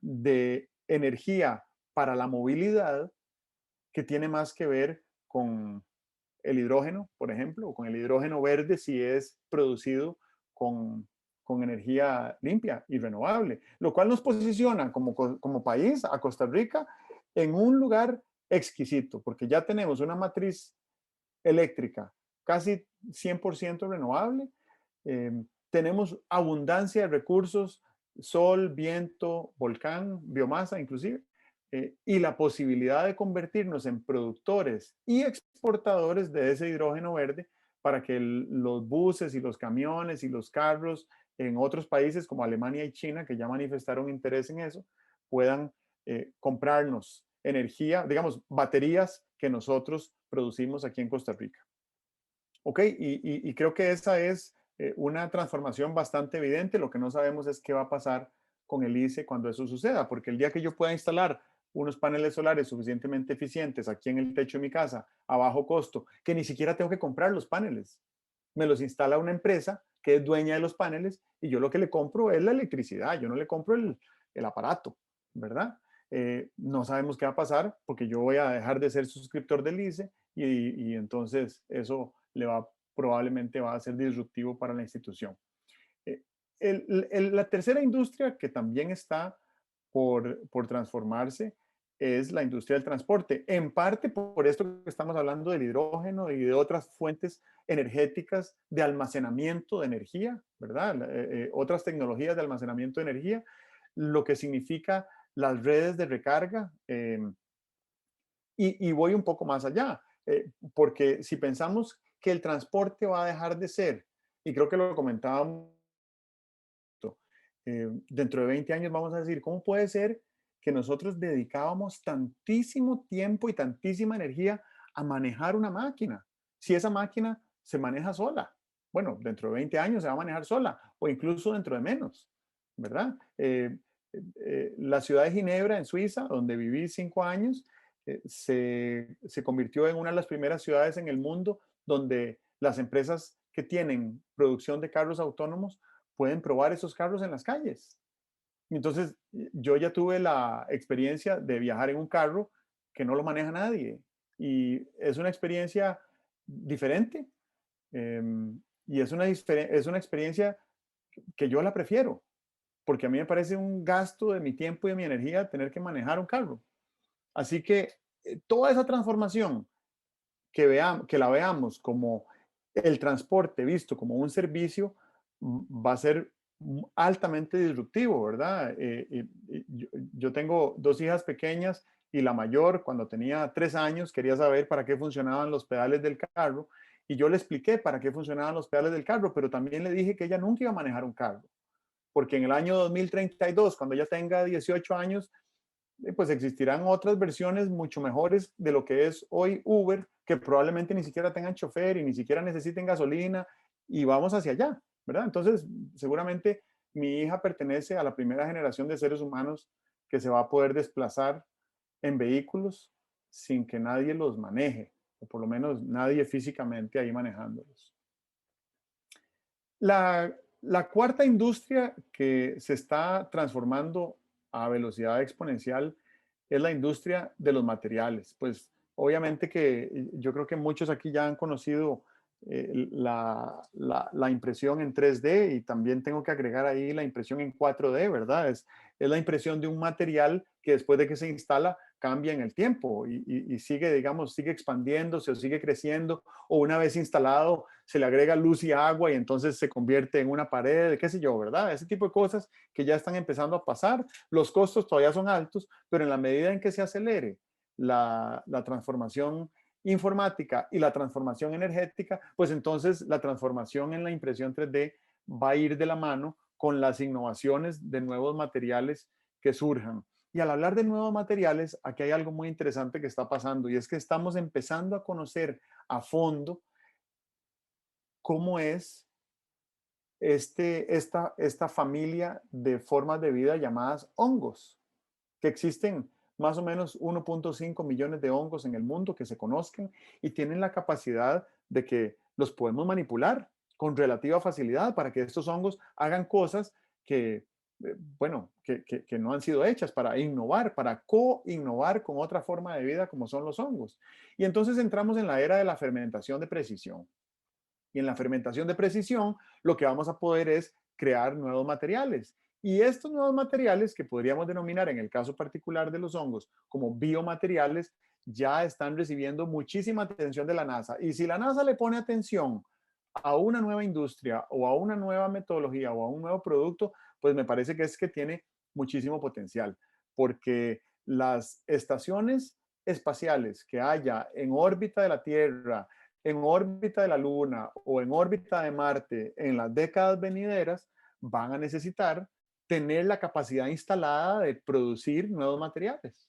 de energía para la movilidad que tiene más que ver con el hidrógeno, por ejemplo, o con el hidrógeno verde si es producido con energía limpia y renovable, lo cual nos posiciona como país, a Costa Rica, en un lugar exquisito, porque ya tenemos una matriz eléctrica casi 100% renovable, tenemos abundancia de recursos, sol, viento, volcán, biomasa inclusive, y la posibilidad de convertirnos en productores y exportadores de ese hidrógeno verde para que los buses y los camiones y los carros en otros países como Alemania y China, que ya manifestaron interés en eso, puedan comprarnos energía, digamos, baterías que nosotros producimos aquí en Costa Rica. Ok, y creo que esa es una transformación bastante evidente. Lo que no sabemos es qué va a pasar con el ICE cuando eso suceda, porque el día que yo pueda instalar unos paneles solares suficientemente eficientes aquí en el techo de mi casa a bajo costo, que ni siquiera tengo que comprar los paneles. me los instala una empresa que es dueña de los paneles y yo lo que le compro es la electricidad, yo no le compro el aparato, ¿verdad? No sabemos qué va a pasar porque yo voy a dejar de ser suscriptor del ICE y entonces eso probablemente va a ser disruptivo para la institución. Eh, la tercera industria que también está por transformarse es la industria del transporte, en parte por esto que estamos hablando del hidrógeno y de otras fuentes energéticas de almacenamiento de energía, ¿verdad? Otras tecnologías de almacenamiento de energía, lo que significa las redes de recarga. Y voy un poco más allá, porque si pensamos que el transporte va a dejar de ser, y creo que lo comentábamos, dentro de 20 años vamos a decir, ¿cómo puede ser que nosotros dedicábamos tantísimo tiempo y tantísima energía a manejar una máquina? Si esa máquina se maneja sola, bueno, dentro de 20 años se va a manejar sola o incluso dentro de menos, ¿verdad? La ciudad de Ginebra, en Suiza, donde viví 5 años, se convirtió en una de las primeras ciudades en el mundo donde las empresas que tienen producción de carros autónomos pueden probar esos carros en las calles. Entonces, yo ya tuve la experiencia de viajar en un carro que no lo maneja nadie y es una experiencia diferente, y es una experiencia que yo la prefiero, porque a mí me parece un gasto de mi tiempo y de mi energía tener que manejar un carro. Así que toda esa transformación que la veamos como el transporte visto como un servicio, va a ser altamente disruptivo, ¿verdad? Yo tengo 2 hijas pequeñas y la mayor, cuando tenía 3 años, quería saber para qué funcionaban los pedales del carro y yo le expliqué para qué funcionaban los pedales del carro, pero también le dije que ella nunca iba a manejar un carro, porque en el año 2032, cuando ella tenga 18 años, pues existirán otras versiones mucho mejores de lo que es hoy Uber, que probablemente ni siquiera tengan chofer y ni siquiera necesiten gasolina y vamos hacia allá, ¿verdad? Entonces, seguramente mi hija pertenece a la primera generación de seres humanos que se va a poder desplazar en vehículos sin que nadie los maneje, o por lo menos nadie físicamente ahí manejándolos. La cuarta industria que se está transformando a velocidad exponencial es la industria de los materiales. Pues obviamente que yo creo que muchos aquí ya han conocido la impresión en 3D y también tengo que agregar ahí la impresión en 4D, ¿verdad? Es la impresión de un material que después de que se instala cambia en el tiempo y sigue, digamos, sigue expandiéndose o sigue creciendo o una vez instalado se le agrega luz y agua y entonces se convierte en una pared, qué sé yo, ¿verdad? Ese tipo de cosas que ya están empezando a pasar. Los costos todavía son altos, pero en la medida en que se acelere la transformación informática y la transformación energética, pues entonces la transformación en la impresión 3D va a ir de la mano con las innovaciones de nuevos materiales que surjan. Y al hablar de nuevos materiales, aquí hay algo muy interesante que está pasando y es que estamos empezando a conocer a fondo cómo es esta familia de formas de vida llamadas hongos, que existen más o menos 1.5 millones de hongos en el mundo que se conozcan y tienen la capacidad de que los podemos manipular con relativa facilidad para que estos hongos hagan cosas que, bueno, que no han sido hechas para innovar, para co-innovar con otra forma de vida como son los hongos. Y entonces entramos en la era de la fermentación de precisión. Y en la fermentación de precisión, lo que vamos a poder es crear nuevos materiales. Y estos nuevos materiales, que podríamos denominar en el caso particular de los hongos como biomateriales, ya están recibiendo muchísima atención de la NASA. Y si la NASA le pone atención a una nueva industria o a una nueva metodología o a un nuevo producto, pues me parece que es que tiene muchísimo potencial, porque las estaciones espaciales que haya en órbita de la Tierra, en órbita de la Luna o en órbita de Marte en las décadas venideras, van a necesitar tener la capacidad instalada de producir nuevos materiales.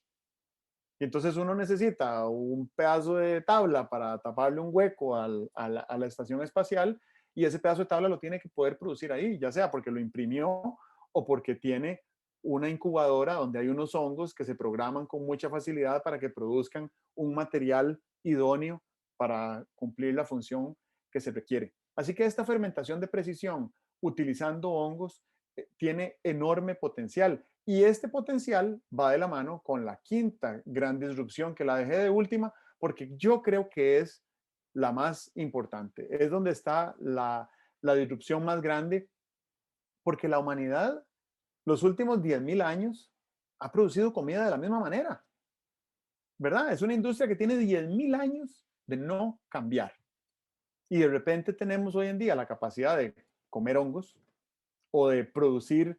Y entonces uno necesita un pedazo de tabla para taparle un hueco a la estación espacial y ese pedazo de tabla lo tiene que poder producir ahí, ya sea porque lo imprimió o porque tiene una incubadora donde hay unos hongos que se programan con mucha facilidad para que produzcan un material idóneo para cumplir la función que se requiere. Así que esta fermentación de precisión utilizando hongos tiene enorme potencial. Y este potencial va de la mano con la quinta gran disrupción, que la dejé de última, porque yo creo que es la más importante. Es donde está la disrupción más grande, porque la humanidad, los últimos 10.000 años, ha producido comida de la misma manera, ¿verdad? Es una industria que tiene 10.000 años de no cambiar. Y de repente tenemos hoy en día la capacidad de comer hongos o de producir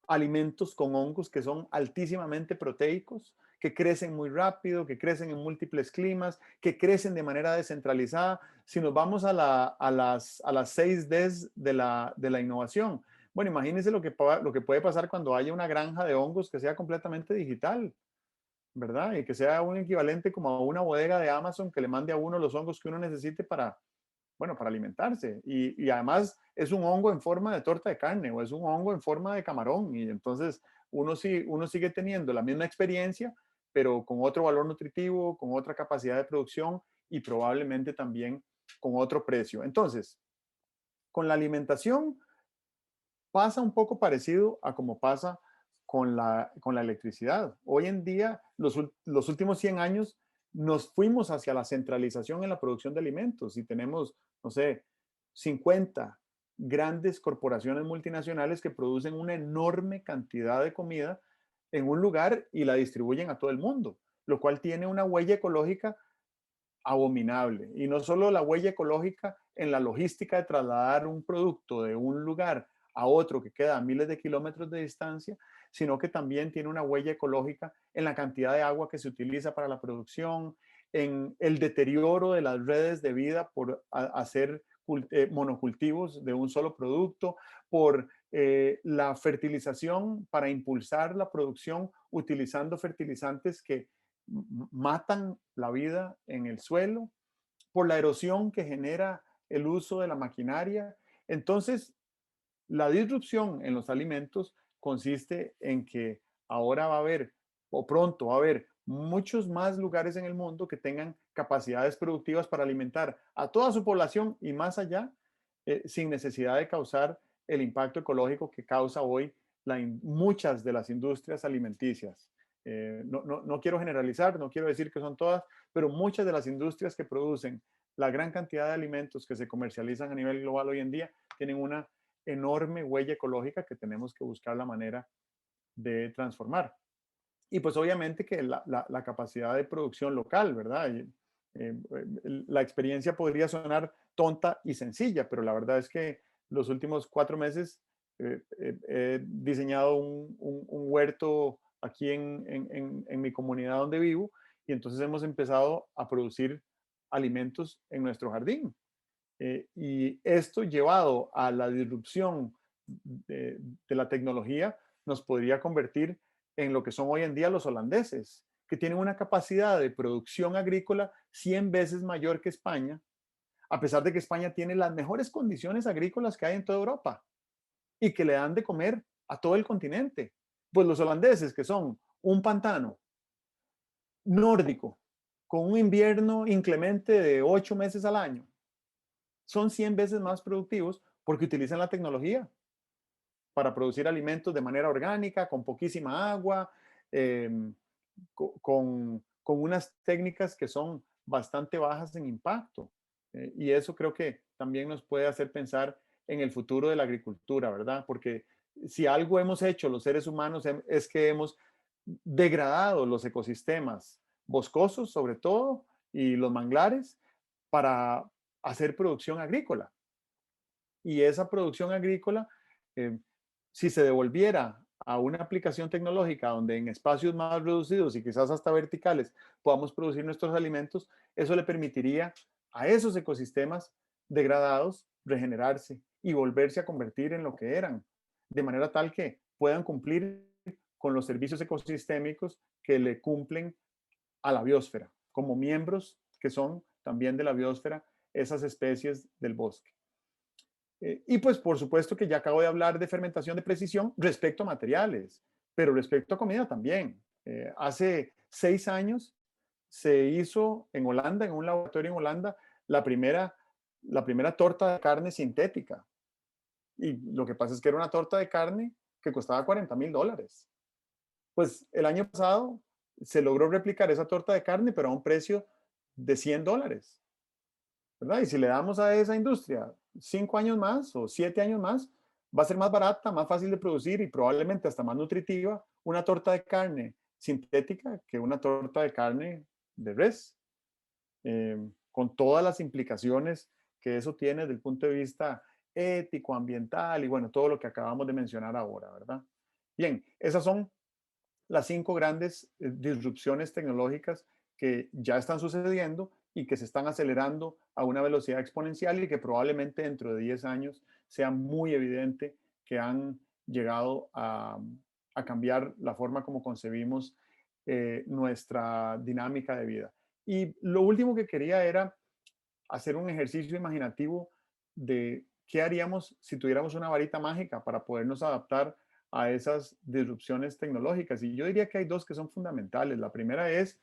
alimentos con hongos que son altísimamente proteicos, que crecen muy rápido, que crecen en múltiples climas, que crecen de manera descentralizada. Si nos vamos a las 6 Ds de la innovación, bueno, imagínense lo que puede pasar cuando haya una granja de hongos que sea completamente digital, ¿verdad? Y que sea un equivalente como a una bodega de Amazon que le mande a uno los hongos que uno necesite para, bueno, para alimentarse. Y además es un hongo en forma de torta de carne o es un hongo en forma de camarón. Y entonces uno sigue teniendo la misma experiencia, pero con otro valor nutritivo, con otra capacidad de producción y probablemente también con otro precio. Entonces, con la alimentación pasa un poco parecido a como pasa con la electricidad. Hoy en día, los últimos 100 años, nos fuimos hacia la centralización en la producción de alimentos y tenemos, no sé, 50 grandes corporaciones multinacionales que producen una enorme cantidad de comida en un lugar y la distribuyen a todo el mundo, lo cual tiene una huella ecológica abominable. Y no solo la huella ecológica en la logística de trasladar un producto de un lugar a otro que queda a miles de kilómetros de distancia, sino que también tiene una huella ecológica en la cantidad de agua que se utiliza para la producción, en el deterioro de las redes de vida por hacer monocultivos de un solo producto, por la fertilización para impulsar la producción utilizando fertilizantes que matan la vida en el suelo, por la erosión que genera el uso de la maquinaria. Entonces, la disrupción en los alimentos consiste en que ahora va a haber, o pronto va a haber, muchos más lugares en el mundo que tengan capacidades productivas para alimentar a toda su población y más allá, sin necesidad de causar el impacto ecológico que causa hoy muchas de las industrias alimenticias. No quiero generalizar, no quiero decir que son todas, pero muchas de las industrias que producen la gran cantidad de alimentos que se comercializan a nivel global hoy en día tienen una enorme huella ecológica que tenemos que buscar la manera de transformar. Y pues obviamente que la capacidad de producción local, ¿verdad? La experiencia podría sonar tonta y sencilla, pero la verdad es que los últimos 4 meses he diseñado un huerto aquí en mi comunidad donde vivo y entonces hemos empezado a producir alimentos en nuestro jardín. Y esto llevado a la disrupción de la tecnología nos podría convertir en lo que son hoy en día los holandeses, que tienen una capacidad de producción agrícola 100 veces mayor que España, a pesar de que España tiene las mejores condiciones agrícolas que hay en toda Europa y que le dan de comer a todo el continente. Pues los holandeses, que son un pantano nórdico, con un invierno inclemente de 8 meses al año, son 100 veces más productivos porque utilizan la tecnología para producir alimentos de manera orgánica, con poquísima agua, eh, con unas técnicas que son bastante bajas en impacto. Y eso creo que también nos puede hacer pensar en el futuro de la agricultura, ¿verdad? Porque si algo hemos hecho los seres humanos es que hemos degradado los ecosistemas boscosos, sobre todo, y los manglares para hacer producción agrícola. Y esa producción agrícola, eh, si se devolviera a una aplicación tecnológica donde en espacios más reducidos y quizás hasta verticales podamos producir nuestros alimentos, eso le permitiría a esos ecosistemas degradados regenerarse y volverse a convertir en lo que eran, de manera tal que puedan cumplir con los servicios ecosistémicos que le cumplen a la biosfera, como miembros que son también de la biosfera esas especies del bosque. Y pues por supuesto que ya acabo de hablar de fermentación de precisión respecto a materiales, pero respecto a comida también. Hace 6 años se hizo en Holanda, en un laboratorio en Holanda, la primera la primera torta de carne sintética. Y lo que pasa es que era una torta de carne que costaba $40,000. Pues el año pasado se logró replicar esa torta de carne, pero a un precio de $100, ¿verdad? Y si le damos a esa industria 5 años más o 7 años más, va a ser más barata, más fácil de producir y probablemente hasta más nutritiva una torta de carne sintética que una torta de carne de res, con todas las implicaciones que eso tiene desde el punto de vista ético, ambiental y bueno, todo lo que acabamos de mencionar ahora, ¿verdad? Bien, esas son las 5 grandes disrupciones tecnológicas que ya están sucediendo y que se están acelerando a una velocidad exponencial y que probablemente dentro de 10 años sea muy evidente que han llegado a cambiar la forma como concebimos nuestra dinámica de vida. Y lo último que quería era hacer un ejercicio imaginativo de qué haríamos si tuviéramos una varita mágica para podernos adaptar a esas disrupciones tecnológicas. Y yo diría que hay dos que son fundamentales. La primera es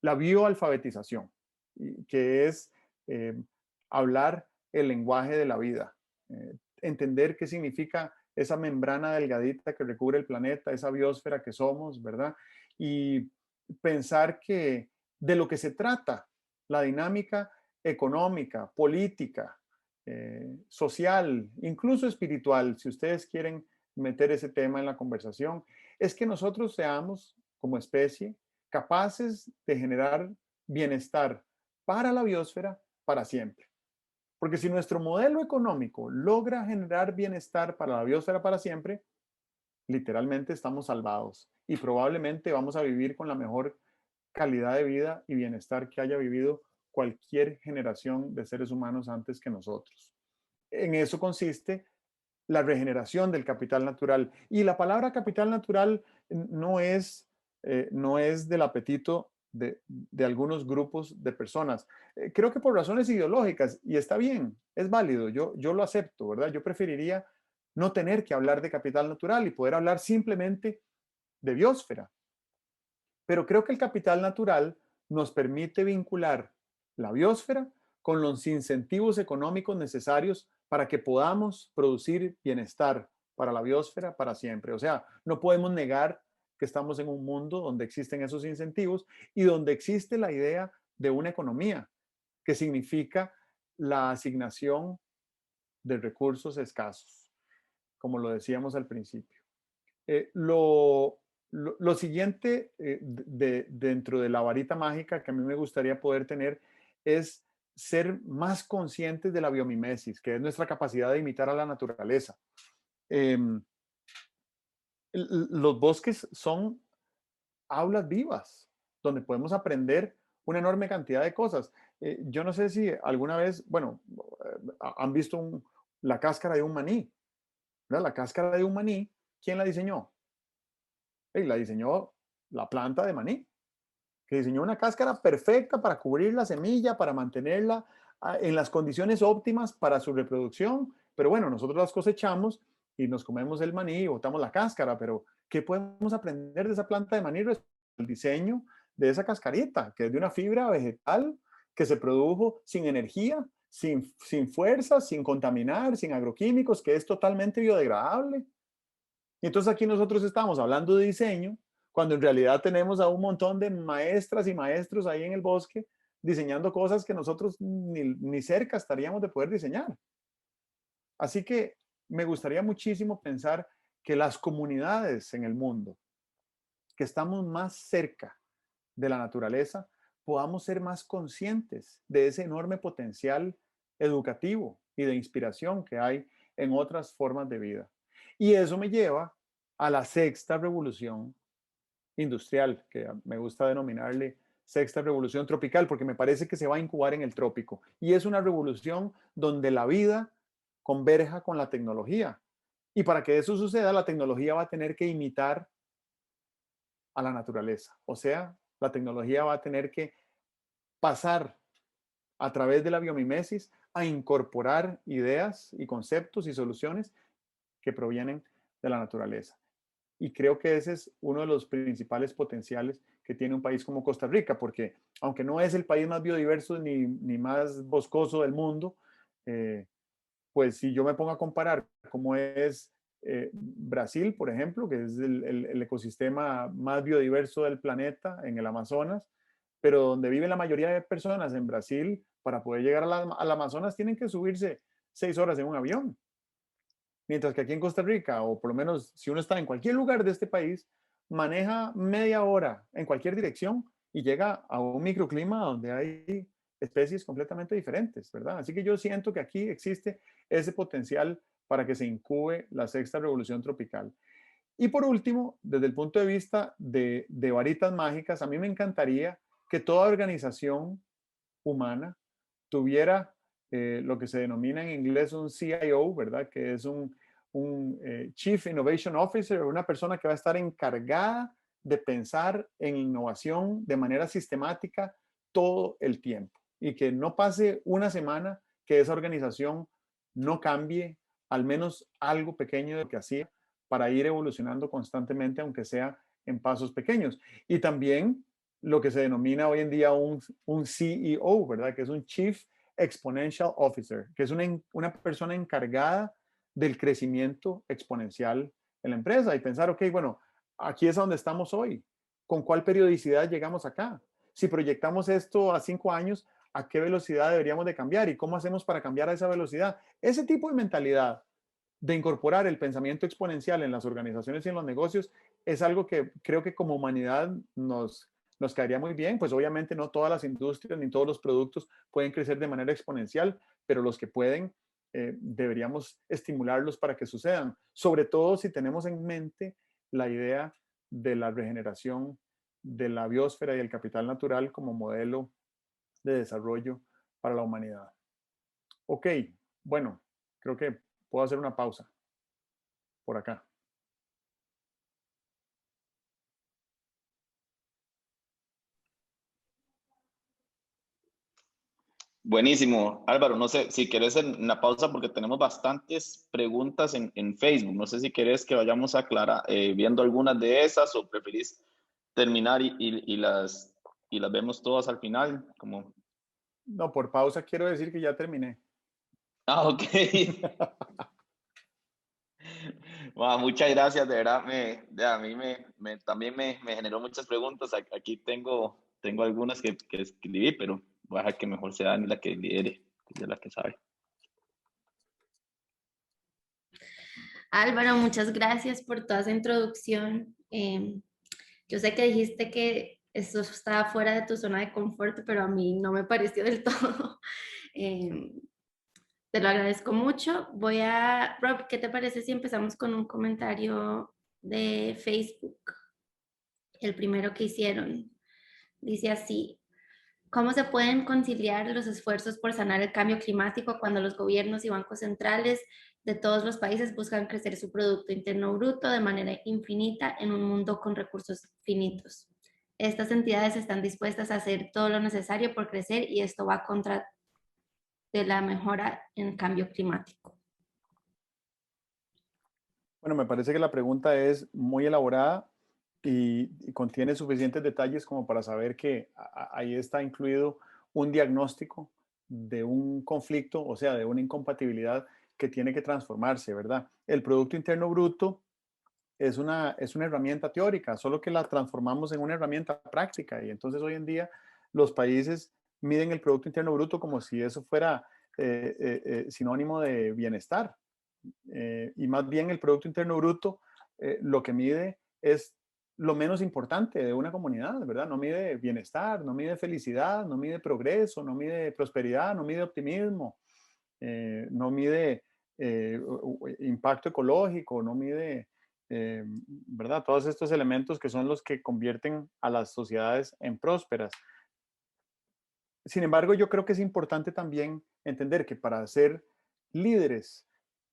la bioalfabetización, que es eh, hablar el lenguaje de la vida, entender qué significa esa membrana delgadita que recubre el planeta, esa biosfera que somos, ¿verdad? Y pensar que de lo que se trata la dinámica económica, política, social, incluso espiritual, si ustedes quieren meter ese tema en la conversación, es que nosotros seamos como especie capaces de generar bienestar para la biosfera para siempre. Porque si nuestro modelo económico logra generar bienestar para la biosfera para siempre, literalmente estamos salvados y probablemente vamos a vivir con la mejor calidad de vida y bienestar que haya vivido cualquier generación de seres humanos antes que nosotros. En eso consiste la regeneración del capital natural. Y la palabra capital natural no es del apetito de algunos grupos de personas. Creo que por razones ideológicas, y está bien, es válido, yo lo acepto, ¿verdad? Yo preferiría no tener que hablar de capital natural y poder hablar simplemente de biosfera. Pero creo que el capital natural nos permite vincular la biosfera con los incentivos económicos necesarios para que podamos producir bienestar para la biosfera para siempre. O sea, no podemos negar que estamos en un mundo donde existen esos incentivos y donde existe la idea de una economía, que significa la asignación de recursos escasos, como lo decíamos al principio. Eh, lo, lo siguiente dentro de la varita mágica que a mí me gustaría poder tener es ser más conscientes de la biomimesis, que es nuestra capacidad de imitar a la naturaleza. Em, los bosques son aulas vivas, donde podemos aprender una enorme cantidad de cosas. Yo no sé si alguna vez, bueno, han visto la cáscara de un maní, ¿verdad? La cáscara de un maní, ¿quién la diseñó? La diseñó la planta de maní, que diseñó una cáscara perfecta para cubrir la semilla, para mantenerla en las condiciones óptimas para su reproducción. Pero bueno, nosotros las cosechamos y nos comemos el maní y botamos la cáscara, pero ¿qué podemos aprender de esa planta de maní? El diseño de esa cascarita, que es de una fibra vegetal que se produjo sin energía, sin fuerza, sin contaminar, sin agroquímicos, que es totalmente biodegradable. Y entonces aquí nosotros estamos hablando de diseño, cuando en realidad tenemos a un montón de maestras y maestros ahí en el bosque diseñando cosas que nosotros ni cerca estaríamos de poder diseñar. Así que me gustaría muchísimo pensar que las comunidades en el mundo, que estamos más cerca de la naturaleza, podamos ser más conscientes de ese enorme potencial educativo y de inspiración que hay en otras formas de vida. Y eso me lleva a la sexta revolución industrial, que me gusta denominarle sexta revolución tropical, porque me parece que se va a incubar en el trópico. Y es una revolución donde la vida converja con la tecnología. Y para que eso suceda, la tecnología va a tener que imitar a la naturaleza. O sea, la tecnología va a tener que pasar a través de la biomimesis a incorporar ideas y conceptos y soluciones que provienen de la naturaleza. Y creo que ese es uno de los principales potenciales que tiene un país como Costa Rica, porque aunque no es el país más biodiverso ni más boscoso del mundo, pues si yo me pongo a comparar cómo es Brasil, por ejemplo, que es el ecosistema más biodiverso del planeta en el Amazonas, pero donde vive la mayoría de personas en Brasil, para poder llegar al Amazonas tienen que subirse 6 horas en un avión. Mientras que aquí en Costa Rica, o por lo menos si uno está en cualquier lugar de este país, maneja media hora en cualquier dirección y llega a un microclima donde hay especies completamente diferentes, ¿verdad? Así que yo siento que aquí existe ese potencial para que se incube la sexta revolución tropical. Y por último, desde el punto de vista de varitas mágicas, a mí me encantaría que toda organización humana tuviera lo que se denomina en inglés un CIO, ¿verdad? Que es un Chief Innovation Officer, una persona que va a estar encargada de pensar en innovación de manera sistemática todo el tiempo y que no pase una semana que esa organización no cambie al menos algo pequeño de lo que hacía para ir evolucionando constantemente, aunque sea en pasos pequeños. Y también lo que se denomina hoy en día un CEO, ¿verdad? Que es un Chief Exponential Officer, que es una persona encargada del crecimiento exponencial en la empresa y pensar, ok, bueno, aquí es donde estamos hoy. ¿Con cuál periodicidad llegamos acá? Si proyectamos esto a 5 años, ¿a qué velocidad deberíamos de cambiar? ¿Y cómo hacemos para cambiar a esa velocidad? Ese tipo de mentalidad de incorporar el pensamiento exponencial en las organizaciones y en los negocios es algo que creo que como humanidad nos caería muy bien. Pues obviamente no todas las industrias ni todos los productos pueden crecer de manera exponencial, pero los que pueden deberíamos estimularlos para que sucedan, sobre todo si tenemos en mente la idea de la regeneración de la biosfera y el capital natural como modelo de desarrollo para la humanidad. Ok, bueno, creo que puedo hacer una pausa por acá. Buenísimo, Álvaro. No sé si querés en la pausa porque tenemos bastantes preguntas en Facebook. No sé si querés que vayamos a aclarar, viendo algunas de esas o preferís terminar y las vemos todas al final. Como... No, por pausa quiero decir que ya terminé. Ah, ok. Wow, muchas gracias, de verdad. A mí también me generó muchas preguntas. Aquí tengo algunas que escribí, pero voy a dejar que mejor sea Dani la que lidere, que es la que sabe. Álvaro, muchas gracias por toda esa introducción. Yo sé que dijiste que eso estaba fuera de tu zona de confort, pero a mí no me pareció del todo. Em, Te lo agradezco mucho. Rob, ¿qué te parece si empezamos con un comentario de Facebook? El primero que hicieron. Dice así: ¿cómo se pueden conciliar los esfuerzos por sanar el cambio climático cuando los gobiernos y bancos centrales de todos los países buscan crecer su Producto Interno Bruto de manera infinita en un mundo con recursos finitos? Estas entidades están dispuestas a hacer todo lo necesario por crecer y esto va contra de la mejora en cambio climático. Bueno, me parece que la pregunta es muy elaborada y contiene suficientes detalles como para saber que ahí está incluido un diagnóstico de un conflicto, o sea, de una incompatibilidad que tiene que transformarse, ¿verdad? El Producto Interno Bruto es una herramienta teórica, solo que la transformamos en una herramienta práctica y entonces hoy en día los países miden el Producto Interno Bruto como si eso fuera sinónimo de bienestar. Y más bien el Producto Interno Bruto lo que mide es lo menos importante de una comunidad, ¿verdad? No mide bienestar, no mide felicidad, no mide progreso, no mide prosperidad, no mide optimismo, no mide impacto ecológico, no mide, ¿verdad? Todos estos elementos que son los que convierten a las sociedades en prósperas. Sin embargo, yo creo que es importante también entender que para ser líderes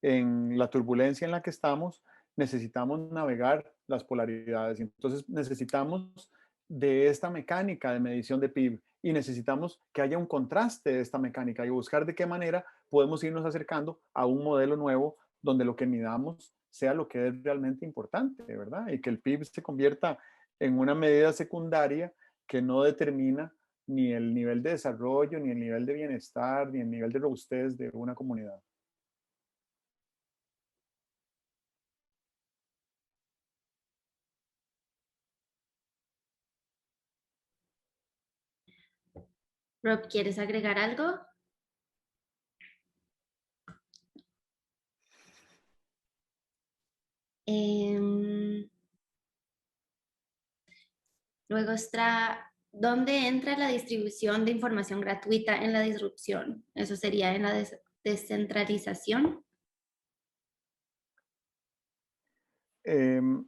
en la turbulencia en la que estamos, necesitamos navegar las polaridades. Entonces necesitamos de esta mecánica de medición de PIB y necesitamos que haya un contraste de esta mecánica y buscar de qué manera podemos irnos acercando a un modelo nuevo donde lo que midamos sea lo que es realmente importante, ¿verdad? Y que el PIB se convierta en una medida secundaria que no determina ni el nivel de desarrollo, ni el nivel de bienestar, ni el nivel de robustez de una comunidad. Rob, ¿quieres agregar algo? Em, luego está, ¿dónde entra la distribución de información gratuita en la disrupción? Eso sería en la descentralización. Em,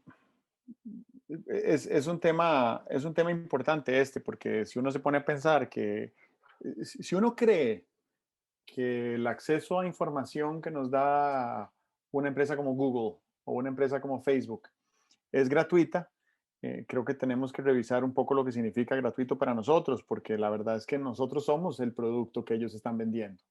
es un tema importante este, porque si uno se pone a pensar que, si uno cree que el acceso a información que nos da una empresa como Google o una empresa como Facebook es gratuita, creo que tenemos que revisar un poco lo que significa gratuito para nosotros, porque la verdad es que nosotros somos el producto que ellos están vendiendo,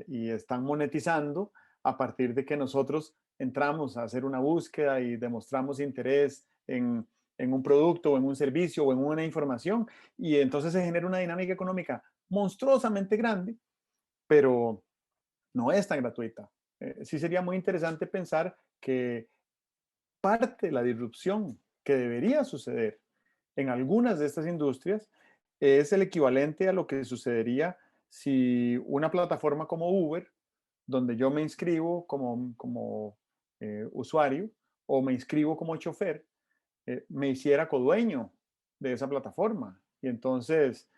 y están monetizando a partir de que nosotros entramos a hacer una búsqueda y demostramos interés en un producto o en un servicio o en una información, y entonces se genera una dinámica económica monstruosamente grande, pero no es tan gratuita. Sí sería muy interesante pensar que parte de la disrupción que debería suceder en algunas de estas industrias es el equivalente a lo que sucedería si una plataforma como Uber, donde yo me inscribo como usuario o me inscribo como chofer, me hiciera codueño de esa plataforma. Y entonces,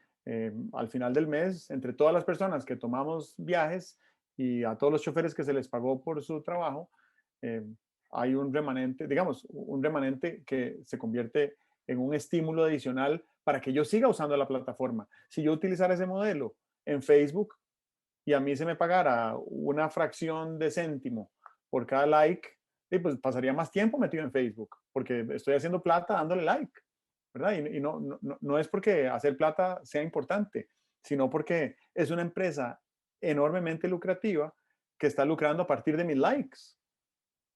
al final del mes, entre todas las personas que tomamos viajes y a todos los choferes que se les pagó por su trabajo, eh, hay un remanente, digamos, un remanente que se convierte en un estímulo adicional para que yo siga usando la plataforma. Si yo utilizara ese modelo en Facebook y a mí se me pagara una fracción de céntimo por cada like, pues pasaría más tiempo metido en Facebook, porque estoy haciendo plata dándole like, ¿verdad? Y no es porque hacer plata sea importante, sino porque es una empresa enormemente lucrativa que está lucrando a partir de mis likes,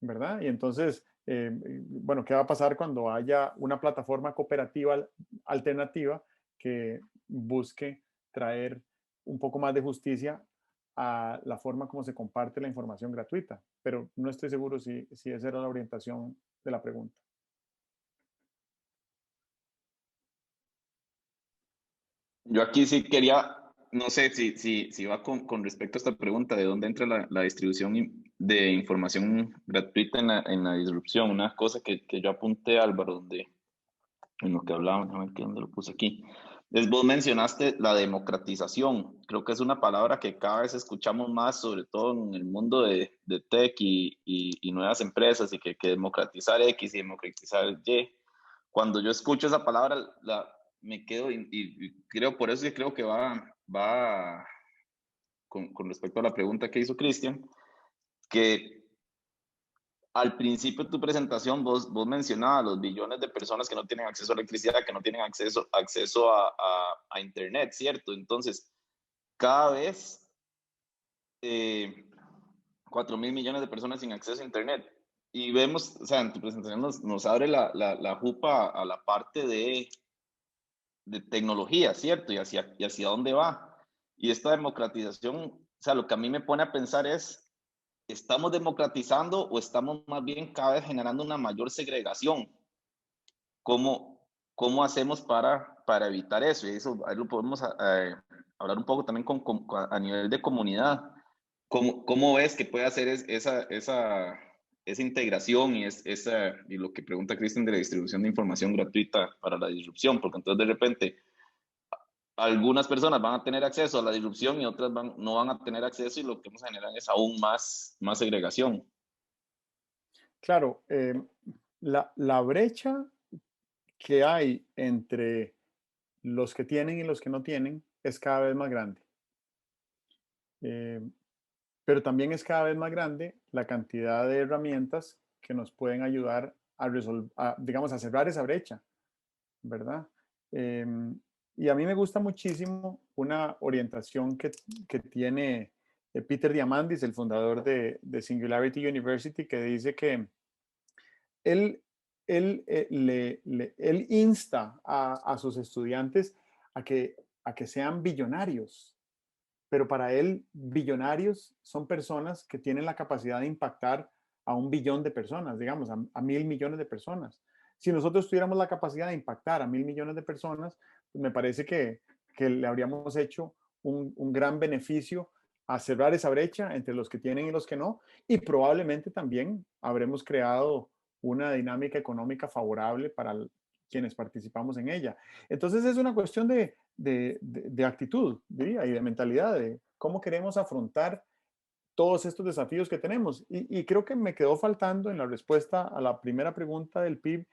¿verdad? Y entonces, bueno, ¿qué va a pasar cuando haya una plataforma cooperativa alternativa que busque traer un poco más de justicia a la forma como se comparte la información gratuita? Pero no estoy seguro si esa era la orientación de la pregunta. Yo aquí sí quería, no sé si va con respecto a esta pregunta de dónde entra la distribución de información gratuita en la disrupción. Una cosa que yo apunté, Álvaro, en lo que hablábamos, déjame ver dónde lo puse aquí. Es, vos mencionaste la democratización. Creo que es una palabra que cada vez escuchamos más, sobre todo en el mundo de tech y nuevas empresas, y que democratizar X y democratizar Y. Cuando yo escucho esa palabra, me quedo y creo, por eso que creo que va con respecto a la pregunta que hizo Cristian, que al principio de tu presentación vos mencionabas los billones de personas que no tienen acceso a electricidad, que no tienen acceso a Internet, ¿cierto? Entonces, cada vez 4.000 millones de personas sin acceso a Internet. Y vemos, o sea, en tu presentación nos abre la jupa a la parte de tecnología, ¿cierto? Y hacia dónde va. Y esta democratización, o sea, lo que a mí me pone a pensar es, ¿estamos democratizando o estamos más bien cada vez generando una mayor segregación? ¿Cómo hacemos para evitar eso? Y eso ahí lo podemos hablar un poco también a nivel de comunidad. ¿Cómo ves que puede hacer esa integración y lo que pregunta Cristian de la distribución de información gratuita para la disrupción? Porque entonces de repente algunas personas van a tener acceso a la disrupción y otras no van a tener acceso, y lo que vamos a generar es aún más segregación. Claro, la brecha que hay entre los que tienen y los que no tienen es cada vez más grande. Eh, pero también es cada vez más grande la cantidad de herramientas que nos pueden ayudar a resolver, digamos, a cerrar esa brecha, ¿verdad? Eh, y a mí me gusta muchísimo una orientación que tiene Peter Diamandis, el fundador de Singularity University, que dice que él, él insta a sus estudiantes a que sean billonarios. Pero para él, billonarios son personas que tienen la capacidad de impactar a 1 billón de personas, digamos, a 1.000 millones de personas. Si nosotros tuviéramos la capacidad de impactar a 1.000 millones de personas, pues me parece que le habríamos hecho un gran beneficio a cerrar esa brecha entre los que tienen y los que no, y probablemente también habremos creado una dinámica económica favorable para quienes participamos en ella. Entonces es una cuestión de actitud, diría, y de mentalidad, de cómo queremos afrontar todos estos desafíos que tenemos. Y creo que me quedó faltando en la respuesta a la primera pregunta del PIB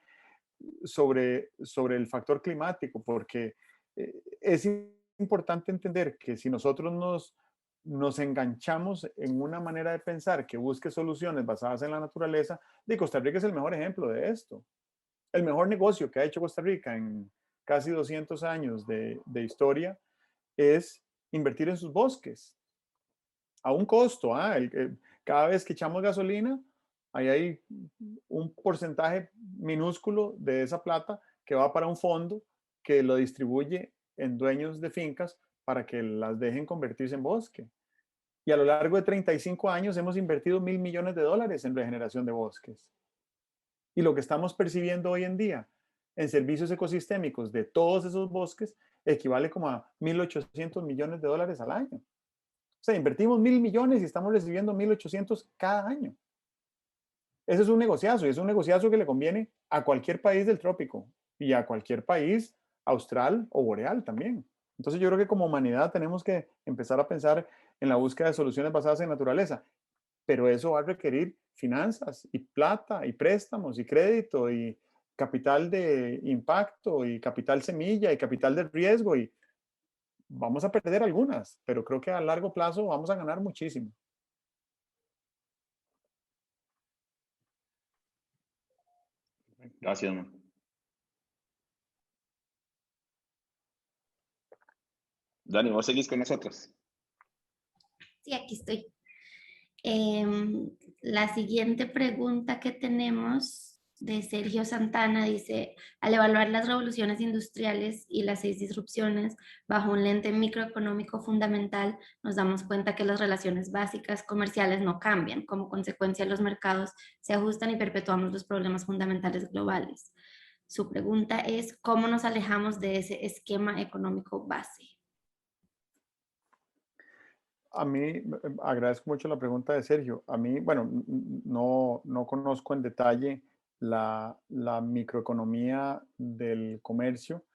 sobre el factor climático, porque es importante entender que si nosotros nos enganchamos en una manera de pensar que busque soluciones basadas en la naturaleza, de Costa Rica es el mejor ejemplo de esto. El mejor negocio que ha hecho Costa Rica en casi 200 años de historia es invertir en sus bosques a un costo. Cada vez que echamos gasolina, ahí hay un porcentaje minúsculo de esa plata que va para un fondo que lo distribuye en dueños de fincas para que las dejen convertirse en bosque. Y a lo largo de 35 años hemos invertido $1.000 millones en regeneración de bosques. Y lo que estamos percibiendo hoy en día en servicios ecosistémicos de todos esos bosques equivale como a $1.800 millones al año. O sea, invertimos 1.000 millones y estamos recibiendo 1.800 cada año. Ese es un negociazo, y es un negociazo que le conviene a cualquier país del trópico y a cualquier país austral o boreal también. Entonces yo creo que como humanidad tenemos que empezar a pensar en la búsqueda de soluciones basadas en naturaleza, pero eso va a requerir finanzas y plata y préstamos y crédito y capital de impacto y capital semilla y capital de riesgo, y vamos a perder algunas, pero creo que a largo plazo vamos a ganar muchísimo. Gracias, man. Dani, ¿vos seguís con nosotros? Sí, aquí estoy. La siguiente pregunta que tenemos de Sergio Santana dice, al evaluar las revoluciones industriales y las 6 disrupciones bajo un lente microeconómico fundamental, nos damos cuenta que las relaciones básicas comerciales no cambian. Como consecuencia, los mercados se ajustan y perpetuamos los problemas fundamentales globales. Su pregunta es, ¿cómo nos alejamos de ese esquema económico base? A mí, agradezco mucho la pregunta de Sergio. A mí, bueno, no conozco en detalle la microeconomía del comercio,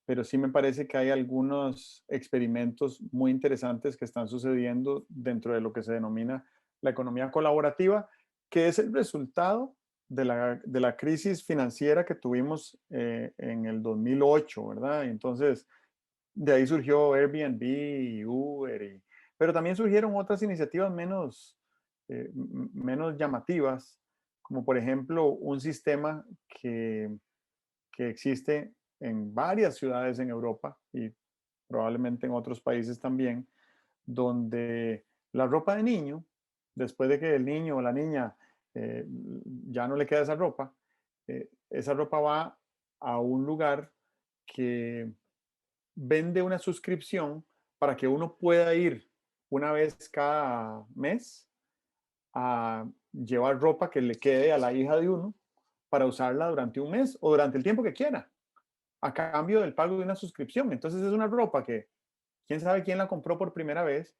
pero sí me parece que hay algunos experimentos muy interesantes que están sucediendo dentro de lo que se denomina la economía colaborativa, que es el resultado de la crisis financiera que tuvimos en el 2008, ¿verdad? Y entonces, de ahí surgió Airbnb y Uber, pero también surgieron otras iniciativas menos llamativas, como por ejemplo un sistema que existe en varias ciudades en Europa y probablemente en otros países también, donde la ropa de niño, después de que el niño o la niña ya no le queda esa ropa va a un lugar que vende una suscripción para que uno pueda ir una vez cada mes a llevar ropa que le quede a la hija de uno para usarla durante un mes o durante el tiempo que quiera, a cambio del pago de una suscripción. Entonces es una ropa que quién sabe quién la compró por primera vez,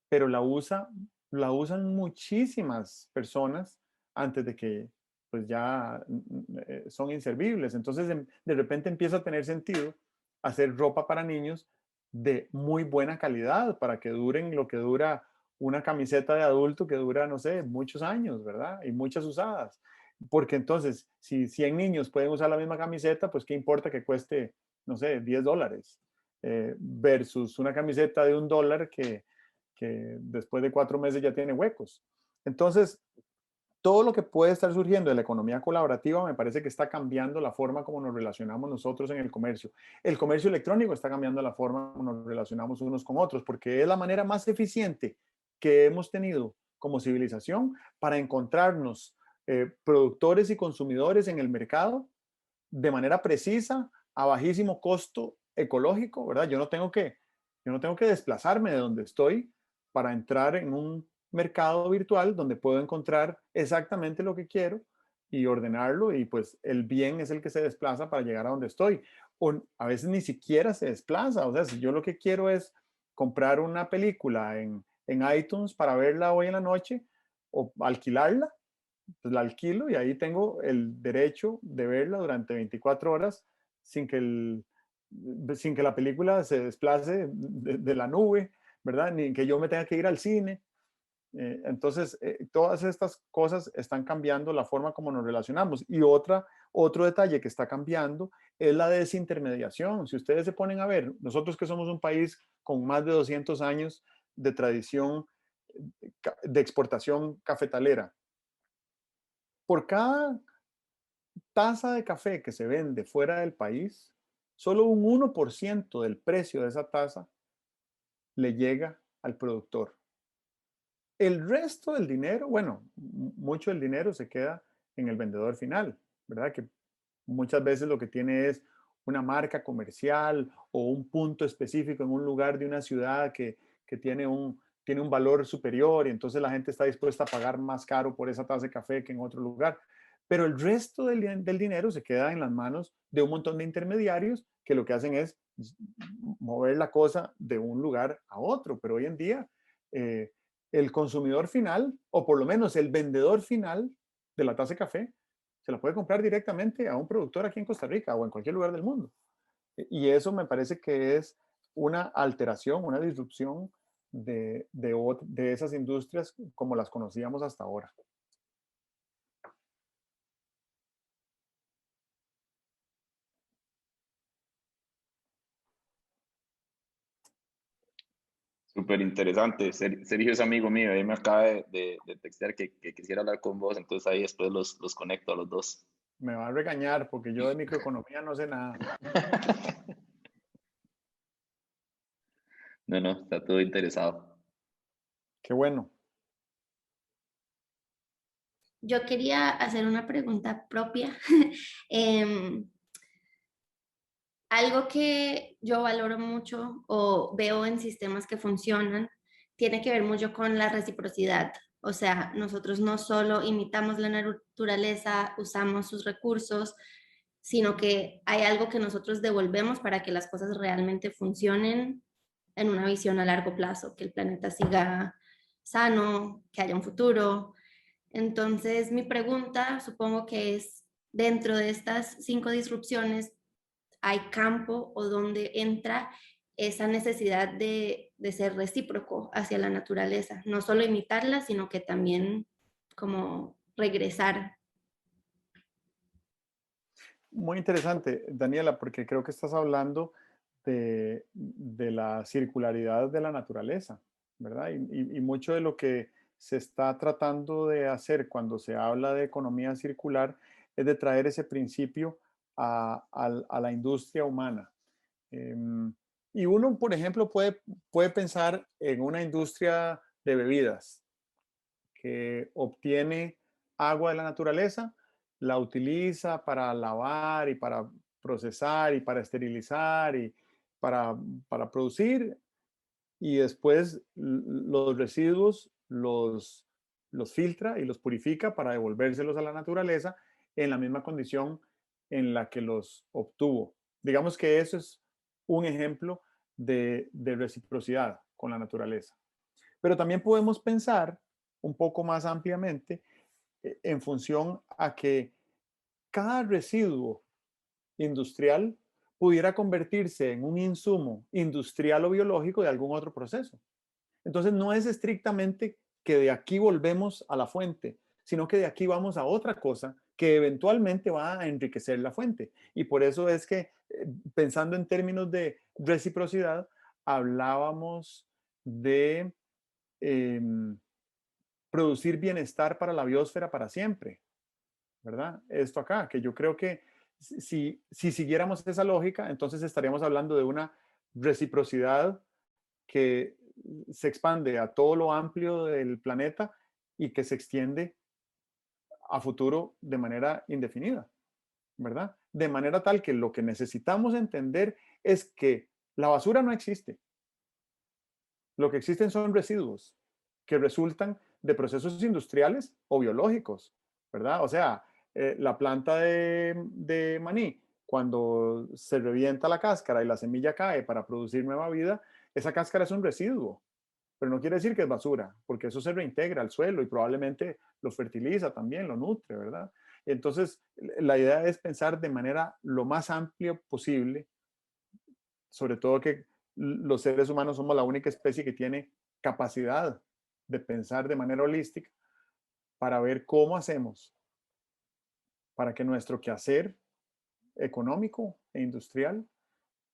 pero la usan muchísimas personas antes de que pues ya son inservibles. Entonces de repente empieza a tener sentido hacer ropa para niños de muy buena calidad para que duren lo que dura una camiseta de adulto, que dura, no sé, muchos años, ¿verdad? Y muchas usadas. Porque entonces, si 100 niños pueden usar la misma camiseta, pues qué importa que cueste, no sé, $10, versus una camiseta de $1 que después de 4 meses ya tiene huecos. Entonces, todo lo que puede estar surgiendo de la economía colaborativa me parece que está cambiando la forma como nos relacionamos nosotros en el comercio. El comercio electrónico está cambiando la forma como nos relacionamos unos con otros, porque es la manera más eficiente que hemos tenido como civilización para encontrarnos productores y consumidores en el mercado de manera precisa, a bajísimo costo ecológico, ¿verdad? Yo no tengo que desplazarme de donde estoy para entrar en un mercado virtual donde puedo encontrar exactamente lo que quiero y ordenarlo, y pues el bien es el que se desplaza para llegar a donde estoy. O a veces ni siquiera se desplaza. O sea, si yo lo que quiero es comprar una película en iTunes para verla hoy en la noche o alquilarla, pues la alquilo y ahí tengo el derecho de verla durante 24 horas sin que, sin que la película se desplace de la nube, ¿verdad? Ni que yo me tenga que ir al cine. Entonces, todas estas cosas están cambiando la forma como nos relacionamos. Y otro detalle que está cambiando es la desintermediación. Si ustedes se ponen a ver, nosotros que somos un país con más de 200 años de tradición de exportación cafetalera, por cada taza de café que se vende fuera del país, solo un 1% del precio de esa taza le llega al productor. El resto del dinero, bueno, mucho del dinero se queda en el vendedor final, ¿verdad? Que muchas veces lo que tiene es una marca comercial o un punto específico en un lugar de una ciudad que tiene un valor superior, y entonces la gente está dispuesta a pagar más caro por esa taza de café que en otro lugar. Pero el resto del dinero se queda en las manos de un montón de intermediarios que lo que hacen es mover la cosa de un lugar a otro. Pero hoy en día, eh, el consumidor final, o por lo menos el vendedor final de la taza de café, se la puede comprar directamente a un productor aquí en Costa Rica o en cualquier lugar del mundo. Y eso me parece que es una alteración, una disrupción de esas industrias como las conocíamos hasta ahora. Súper interesante. Sergio es amigo mío, ahí me acaba de textear que quisiera hablar con vos, entonces ahí después los conecto a los dos. Me va a regañar porque yo de microeconomía no sé nada. No, no, está todo interesado. Qué bueno. Yo quería hacer una pregunta propia. Em, Algo que yo valoro mucho o veo en sistemas que funcionan tiene que ver mucho con la reciprocidad. O sea, nosotros no solo imitamos la naturaleza, usamos sus recursos, sino que hay algo que nosotros devolvemos para que las cosas realmente funcionen en una visión a largo plazo, que el planeta siga sano, que haya un futuro. Entonces, mi pregunta supongo que es, dentro de estas 5 disrupciones, hay campo o donde entra esa necesidad de ser recíproco hacia la naturaleza, no solo imitarla, sino que también como regresar. Muy interesante, Daniela, porque creo que estás hablando de la circularidad de la naturaleza, ¿verdad? Y mucho de lo que se está tratando de hacer cuando se habla de economía circular es de traer ese principio a la industria humana. Em, y uno, por ejemplo, puede pensar en una industria de bebidas que obtiene agua de la naturaleza, la utiliza para lavar y para procesar y para esterilizar y para, para producir, y después los residuos los filtra y los purifica para devolvérselos a la naturaleza en la misma condición en la que los obtuvo. Digamos que eso es un ejemplo de reciprocidad con la naturaleza. Pero también podemos pensar un poco más ampliamente en función a que cada residuo industrial pudiera convertirse en un insumo industrial o biológico de algún otro proceso. Entonces no es estrictamente que de aquí volvemos a la fuente, sino que de aquí vamos a otra cosa que eventualmente va a enriquecer la fuente. Y por eso es que, pensando en términos de reciprocidad, hablábamos de eh, producir bienestar para la biosfera para siempre, ¿verdad? Esto acá, que yo creo que si siguiéramos esa lógica, entonces estaríamos hablando de una reciprocidad que se expande a todo lo amplio del planeta y que se extiende a futuro de manera indefinida, ¿verdad? De manera tal que lo que necesitamos entender es que la basura no existe. Lo que existen son residuos que resultan de procesos industriales o biológicos, ¿verdad? O sea, la planta de maní, cuando se revienta la cáscara y la semilla cae para producir nueva vida, esa cáscara es un residuo, pero no quiere decir que es basura, porque eso se reintegra al suelo y probablemente lo fertiliza también, lo nutre, ¿verdad? Entonces, la idea es pensar de manera lo más amplia posible, sobre todo que los seres humanos somos la única especie que tiene capacidad de pensar de manera holística para ver cómo hacemos para que nuestro quehacer económico e industrial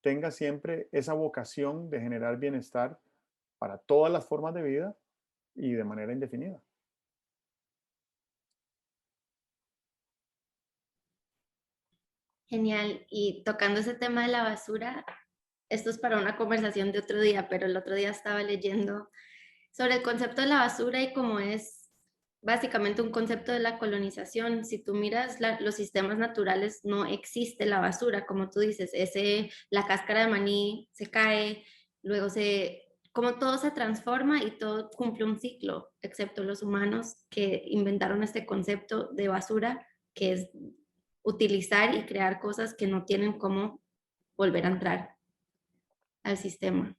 tenga siempre esa vocación de generar bienestar para todas las formas de vida y de manera indefinida. Genial. Y tocando ese tema de la basura, esto es para una conversación de otro día, pero el otro día estaba leyendo sobre el concepto de la basura y cómo es básicamente un concepto de la colonización. Si tú miras los sistemas naturales, no existe la basura, como tú dices, la cáscara de maní se cae, luego como todo se transforma y todo cumple un ciclo, excepto los humanos que inventaron este concepto de basura, que es utilizar y crear cosas que no tienen cómo volver a entrar al sistema.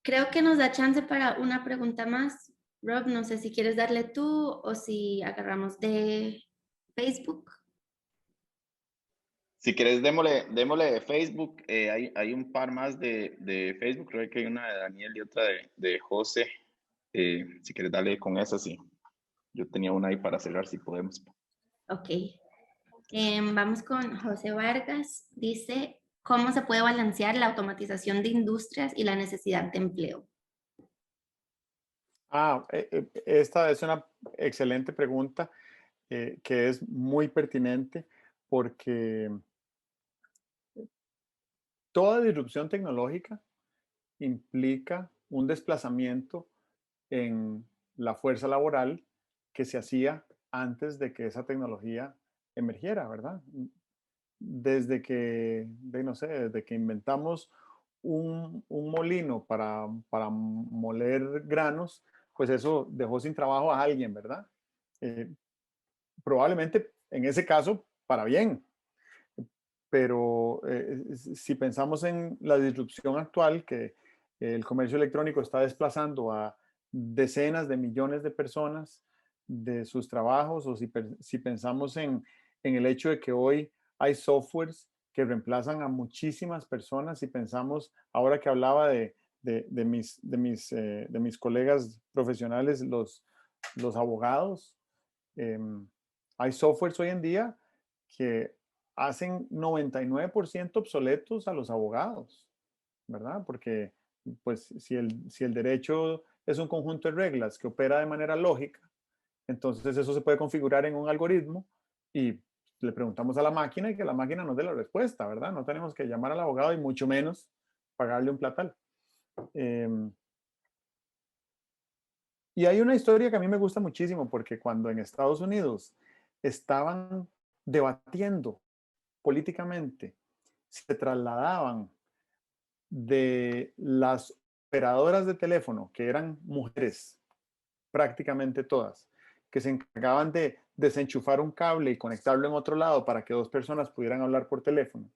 Creo que nos da chance para una pregunta más. Rob, no sé si quieres darle tú o si agarramos de Facebook. Si querés, démosle de Facebook. Hay un par más de Facebook. Creo que hay una de Daniel y otra de José. Si quieres, darle con esa, sí. Yo tenía una ahí para cerrar, si podemos. Ok. Vamos con José Vargas. Dice, ¿cómo se puede balancear la automatización de industrias y la necesidad de empleo? Esta es una excelente pregunta que es muy pertinente porque toda disrupción tecnológica implica un desplazamiento en la fuerza laboral que se hacía antes de que esa tecnología emergiera, ¿verdad? No sé, desde que inventamos un molino para moler granos, pues eso dejó sin trabajo a alguien, ¿verdad? Eh, Probablemente en ese caso para bien, pero si pensamos en la disrupción actual, que el comercio electrónico está desplazando a decenas de millones de personas de sus trabajos, o si pensamos en el hecho de que hoy hay softwares que reemplazan a muchísimas personas, si pensamos, ahora que hablaba de mis colegas profesionales, los abogados, hay softwares hoy en día que hacen 99% obsoletos a los abogados, ¿verdad? Porque pues si el derecho es un conjunto de reglas que opera de manera lógica, entonces eso se puede configurar en un algoritmo y le preguntamos a la máquina y que la máquina nos dé la respuesta, ¿verdad? No tenemos que llamar al abogado y mucho menos pagarle un platal. Y hay una historia que a mí me gusta muchísimo porque cuando en Estados Unidos estaban debatiendo políticamente, se trasladaban de las operadoras de teléfono, que eran mujeres, prácticamente todas, que se encargaban de desenchufar un cable y conectarlo en otro lado para que dos personas pudieran hablar por teléfono,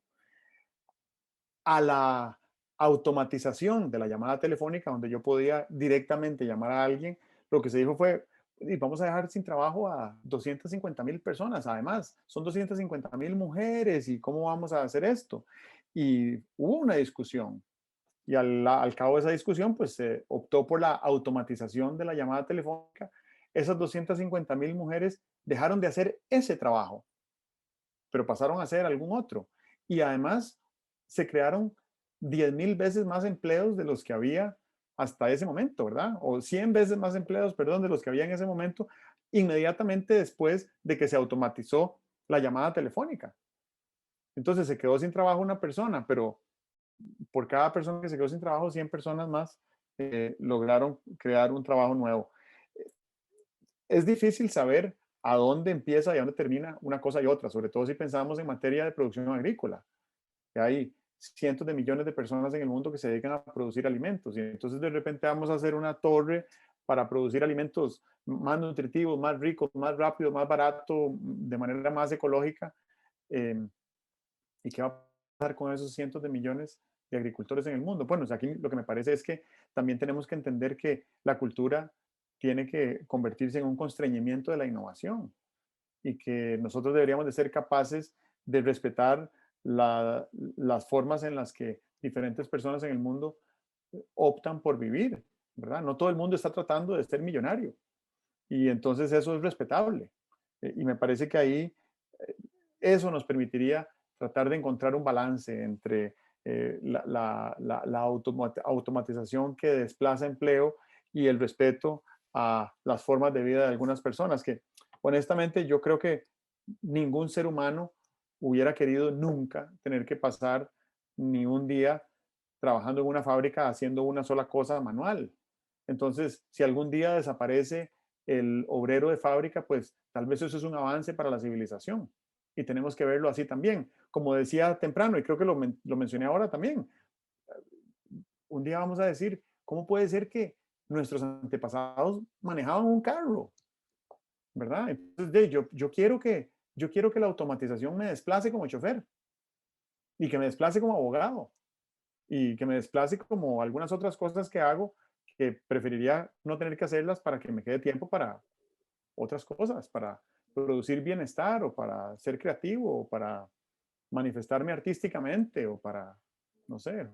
a la automatización de la llamada telefónica, donde yo podía directamente llamar a alguien, lo que se dijo fue, y vamos a dejar sin trabajo a 250,000 personas. Además, son 250,000 mujeres y cómo vamos a hacer esto. Y hubo una discusión. Y al cabo de esa discusión, pues se optó por la automatización de la llamada telefónica. Esas 250,000 mujeres dejaron de hacer ese trabajo, pero pasaron a hacer algún otro. Y además se crearon 10,000 veces más empleos de los que había hasta ese momento, ¿verdad? O 100 veces más empleos, perdón, de los que había en ese momento, inmediatamente después de que se automatizó la llamada telefónica. Entonces se quedó sin trabajo una persona, pero por cada persona que se quedó sin trabajo, 100 personas más lograron crear un trabajo nuevo. Es difícil saber a dónde empieza y a dónde termina una cosa y otra, sobre todo si pensamos en materia de producción agrícola, que hay cientos de millones de personas en el mundo que se dedican a producir alimentos y entonces de repente vamos a hacer una torre para producir alimentos más nutritivos, más ricos, más rápido, más barato, de manera más ecológica. eh, ¿Y qué va a pasar con esos cientos de millones de agricultores en el mundo? Bueno, o sea, aquí lo que me parece es que también tenemos que entender que la cultura tiene que convertirse en un constreñimiento de la innovación y que nosotros deberíamos de ser capaces de respetar las formas en las que diferentes personas en el mundo optan por vivir, ¿verdad? No todo el mundo está tratando de ser millonario y entonces eso es respetable. Y me parece que ahí eso nos permitiría tratar de encontrar un balance entre la automatización que desplaza empleo y el respeto a las formas de vida de algunas personas, que honestamente yo creo que ningún ser humano hubiera querido nunca tener que pasar ni un día trabajando en una fábrica haciendo una sola cosa manual. Entonces, si algún día desaparece el obrero de fábrica, pues tal vez eso es un avance para la civilización. Y tenemos que verlo así también. Como decía temprano, y creo que lo mencioné ahora también, un día vamos a decir, ¿cómo puede ser que nuestros antepasados manejaban un carro? ¿Verdad? Entonces, yo quiero que la automatización me desplace como chofer y que me desplace como abogado y que me desplace como algunas otras cosas que hago que preferiría no tener que hacerlas para que me quede tiempo para otras cosas, para producir bienestar o para ser creativo o para manifestarme artísticamente o para, no sé,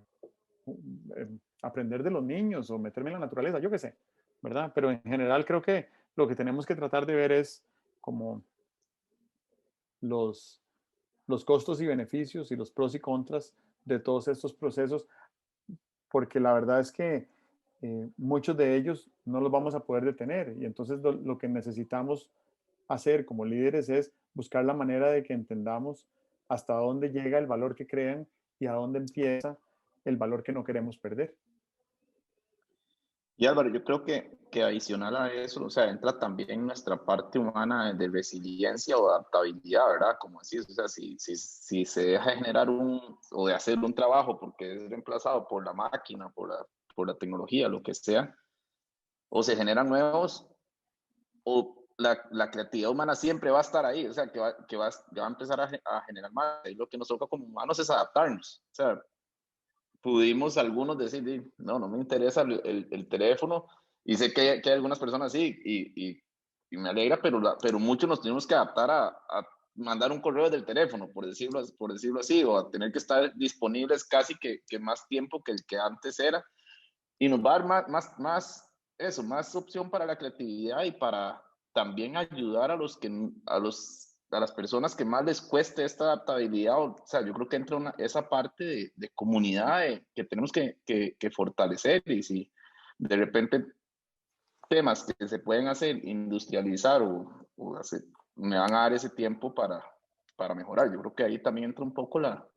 aprender de los niños o meterme en la naturaleza, yo qué sé, ¿verdad? Pero en general creo que lo que tenemos que tratar de ver es como los, los costos y beneficios y los pros y contras de todos estos procesos, porque la verdad es que muchos de ellos no los vamos a poder detener y entonces lo que necesitamos hacer como líderes es buscar la manera de que entendamos hasta dónde llega el valor que crean y a dónde empieza el valor que no queremos perder. Y Álvaro, yo creo que adicional a eso, o sea, entra también nuestra parte humana de resiliencia o adaptabilidad, ¿verdad? Como decís, o sea, si se deja de generar o de hacer un trabajo porque es reemplazado por la máquina, por la tecnología, lo que sea, o se generan nuevos, o la creatividad humana siempre va a estar ahí, o sea, que va a empezar a generar más. Y lo que nos toca como humanos es adaptarnos, o sea, pudimos algunos decir, no, no me interesa el teléfono, y sé que hay algunas personas así, y me alegra, pero muchos nos tenemos que adaptar a mandar un correo del teléfono, por decirlo así, o a tener que estar disponibles casi que más tiempo que el que antes era, y nos va a dar más opción para la creatividad y para también ayudar a las personas que más les cueste esta adaptabilidad. O sea, yo creo que entra esa parte de comunidad que tenemos que fortalecer, y si de repente temas que se pueden hacer, industrializar o hacer, me van a dar ese tiempo para mejorar. Yo creo que ahí también entra un poco la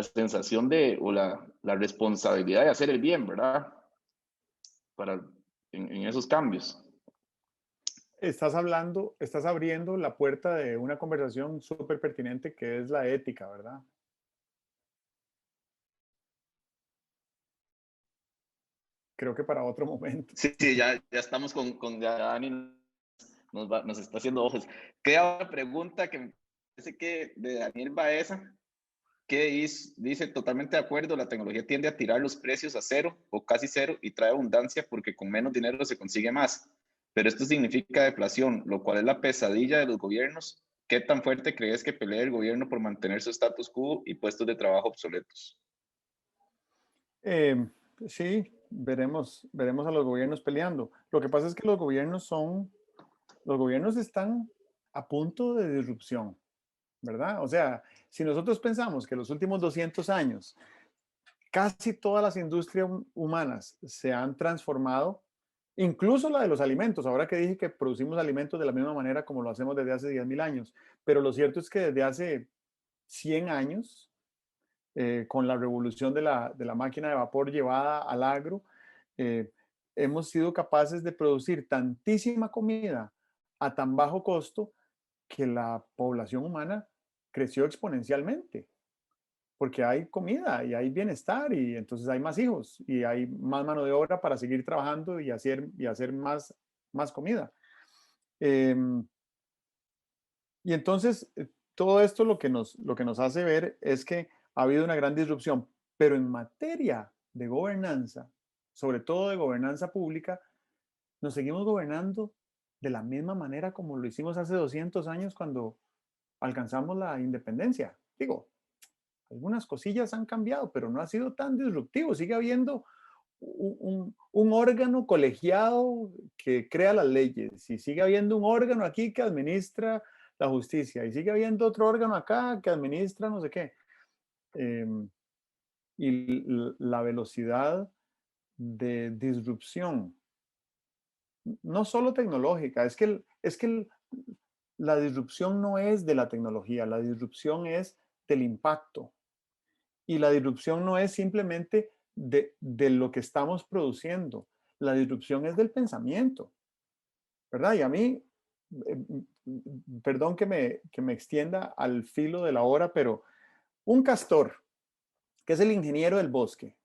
sensación o la responsabilidad de hacer el bien, ¿verdad? Para, en esos cambios. Estás abriendo la puerta de una conversación súper pertinente que es la ética, ¿verdad? Creo que para otro momento. Sí, sí, ya estamos con ya Dani nos está haciendo ojos. Queda una pregunta que me parece que de Daniel Baeza, que dice totalmente de acuerdo, la tecnología tiende a tirar los precios a cero o casi cero y trae abundancia porque con menos dinero se consigue más. Pero esto significa deflación, lo cual es la pesadilla de los gobiernos. ¿Qué tan fuerte crees que pelee el gobierno por mantener su status quo y puestos de trabajo obsoletos? Eh, sí, veremos a los gobiernos peleando. Lo que pasa es que los gobiernos están a punto de disrupción, ¿verdad? O sea, si nosotros pensamos que los últimos 200 años casi todas las industrias humanas se han transformado, incluso la de los alimentos. Ahora que dije que producimos alimentos de la misma manera como lo hacemos desde hace 10.000 años, pero lo cierto es que desde hace 100 años, con la revolución de la máquina de vapor llevada al agro, eh, hemos sido capaces de producir tantísima comida a tan bajo costo que la población humana creció exponencialmente, porque hay comida y hay bienestar y entonces hay más hijos y hay más mano de obra para seguir trabajando y hacer más comida. Em, y entonces todo esto lo que nos hace ver es que ha habido una gran disrupción, pero en materia de gobernanza, sobre todo de gobernanza pública, nos seguimos gobernando de la misma manera como lo hicimos hace 200 años cuando alcanzamos la independencia. Digo, algunas cosillas han cambiado, pero no ha sido tan disruptivo. Sigue habiendo un órgano colegiado que crea las leyes y sigue habiendo un órgano aquí que administra la justicia y sigue habiendo otro órgano acá que administra no sé qué. Y la velocidad de disrupción, no solo tecnológica, la disrupción no es de la tecnología, la disrupción es del impacto. Y la disrupción no es simplemente de lo que estamos produciendo, la disrupción es del pensamiento, ¿verdad? Y a mí, perdón que me extienda al filo de la hora, pero un castor, que es el ingeniero del bosque,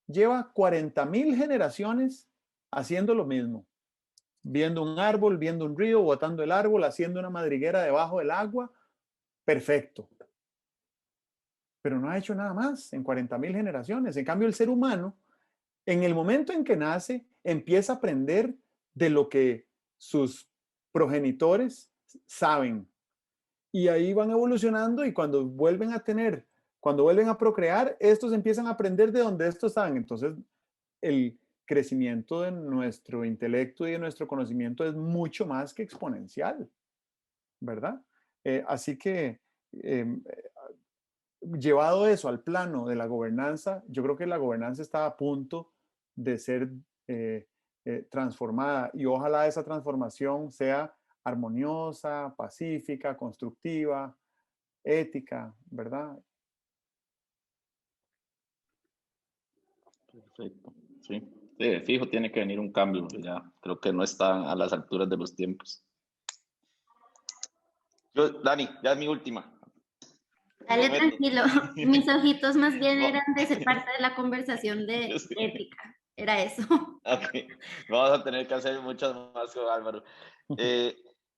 lleva 40,000 generaciones haciendo lo mismo, viendo un árbol, viendo un río, botando el árbol, haciendo una madriguera debajo del agua, perfecto. Pero no ha hecho nada más en 40,000 generaciones. En cambio, el ser humano, en el momento en que nace, empieza a aprender de lo que sus progenitores saben. Y ahí van evolucionando y cuando vuelven a procrear, estos empiezan a aprender de donde estos están. Entonces, el crecimiento de nuestro intelecto y de nuestro conocimiento es mucho más que exponencial, ¿verdad? Así que llevado eso al plano de la gobernanza, yo creo que la gobernanza está a punto de ser transformada y ojalá esa transformación sea armoniosa, pacífica, constructiva, ética, ¿verdad? Perfecto, sí. Sí, de fijo tiene que venir un cambio, ya creo que no están a las alturas de los tiempos. Dani, ya es mi última. Dale tranquilo, mis ojitos más bien No, eran de ser parte de la conversación de ética, era eso. okay. Vamos a tener que hacer muchas más con Álvaro.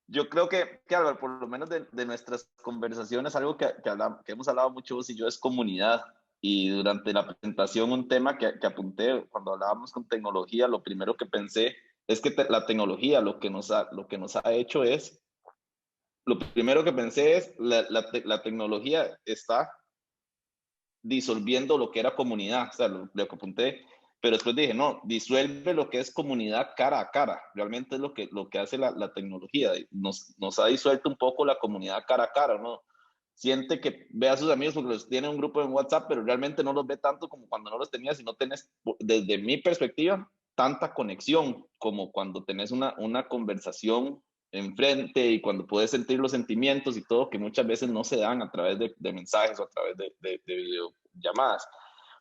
Yo creo que Álvaro, por lo menos de nuestras conversaciones, algo que hemos hablado mucho vos y yo es comunidad. Y durante la presentación, un tema que apunté cuando hablábamos con tecnología, lo primero que pensé es que la tecnología lo que nos ha hecho es, lo primero que pensé es, la tecnología está disolviendo lo que era comunidad, o sea, lo que apunté, pero después dije, no, disuelve lo que es comunidad cara a cara, realmente es lo que hace la tecnología, nos ha disuelto un poco la comunidad cara a cara, ¿no? Siente que ve a sus amigos porque los tiene un grupo en WhatsApp, pero realmente no los ve tanto como cuando no los tenías y no tenés, desde mi perspectiva, tanta conexión como cuando tenés una conversación enfrente y cuando puedes sentir los sentimientos y todo que muchas veces no se dan a través de mensajes o a través de videollamadas.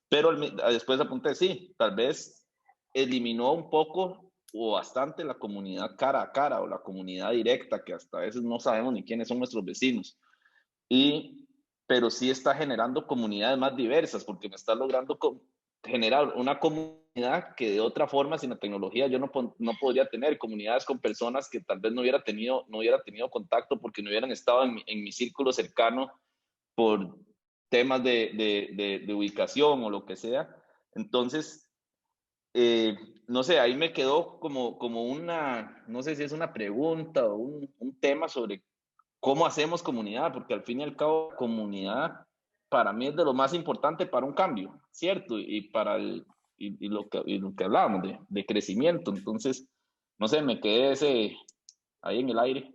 Pero después apunté, sí, tal vez eliminó un poco o bastante la comunidad cara a cara o la comunidad directa, que hasta a veces no sabemos ni quiénes son nuestros vecinos. Pero sí está generando comunidades más diversas, porque me está logrando generar una comunidad que de otra forma, sin la tecnología, yo no podría tener comunidades con personas que tal vez no hubiera tenido contacto porque no hubieran estado en mi círculo cercano por temas de ubicación o lo que sea. Entonces, no sé, ahí me quedó como una, no sé si es una pregunta o un tema sobre cómo hacemos comunidad, porque al fin y al cabo, comunidad para mí es de lo más importante para un cambio, ¿cierto? Y lo que hablábamos de crecimiento. Entonces, no sé, me quedé ahí en el aire.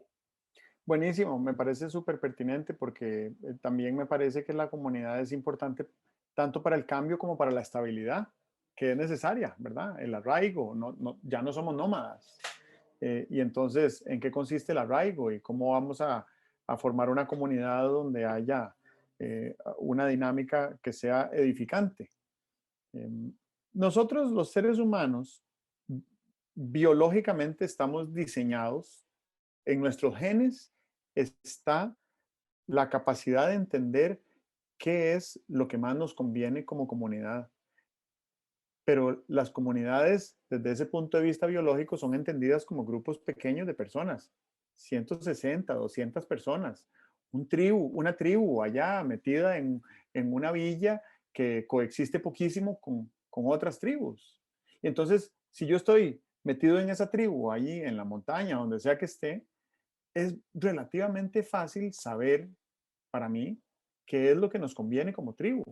Buenísimo, me parece súper pertinente porque también me parece que la comunidad es importante tanto para el cambio como para la estabilidad, que es necesaria, ¿verdad? El arraigo, ya no somos nómadas. Y entonces, ¿en qué consiste el arraigo y cómo vamos a formar una comunidad donde haya una dinámica que sea edificante? Nosotros, los seres humanos, biológicamente estamos diseñados En nuestros genes está la capacidad de entender qué es lo que más nos conviene como comunidad. Pero las comunidades, desde ese punto de vista biológico, son entendidas como grupos pequeños de personas, 160, 200 personas, una tribu allá metida en una villa que coexiste poquísimo con otras tribus. Y entonces, si yo estoy metido en esa tribu, allí en la montaña, donde sea que esté, es relativamente fácil saber para mí qué es lo que nos conviene como tribu.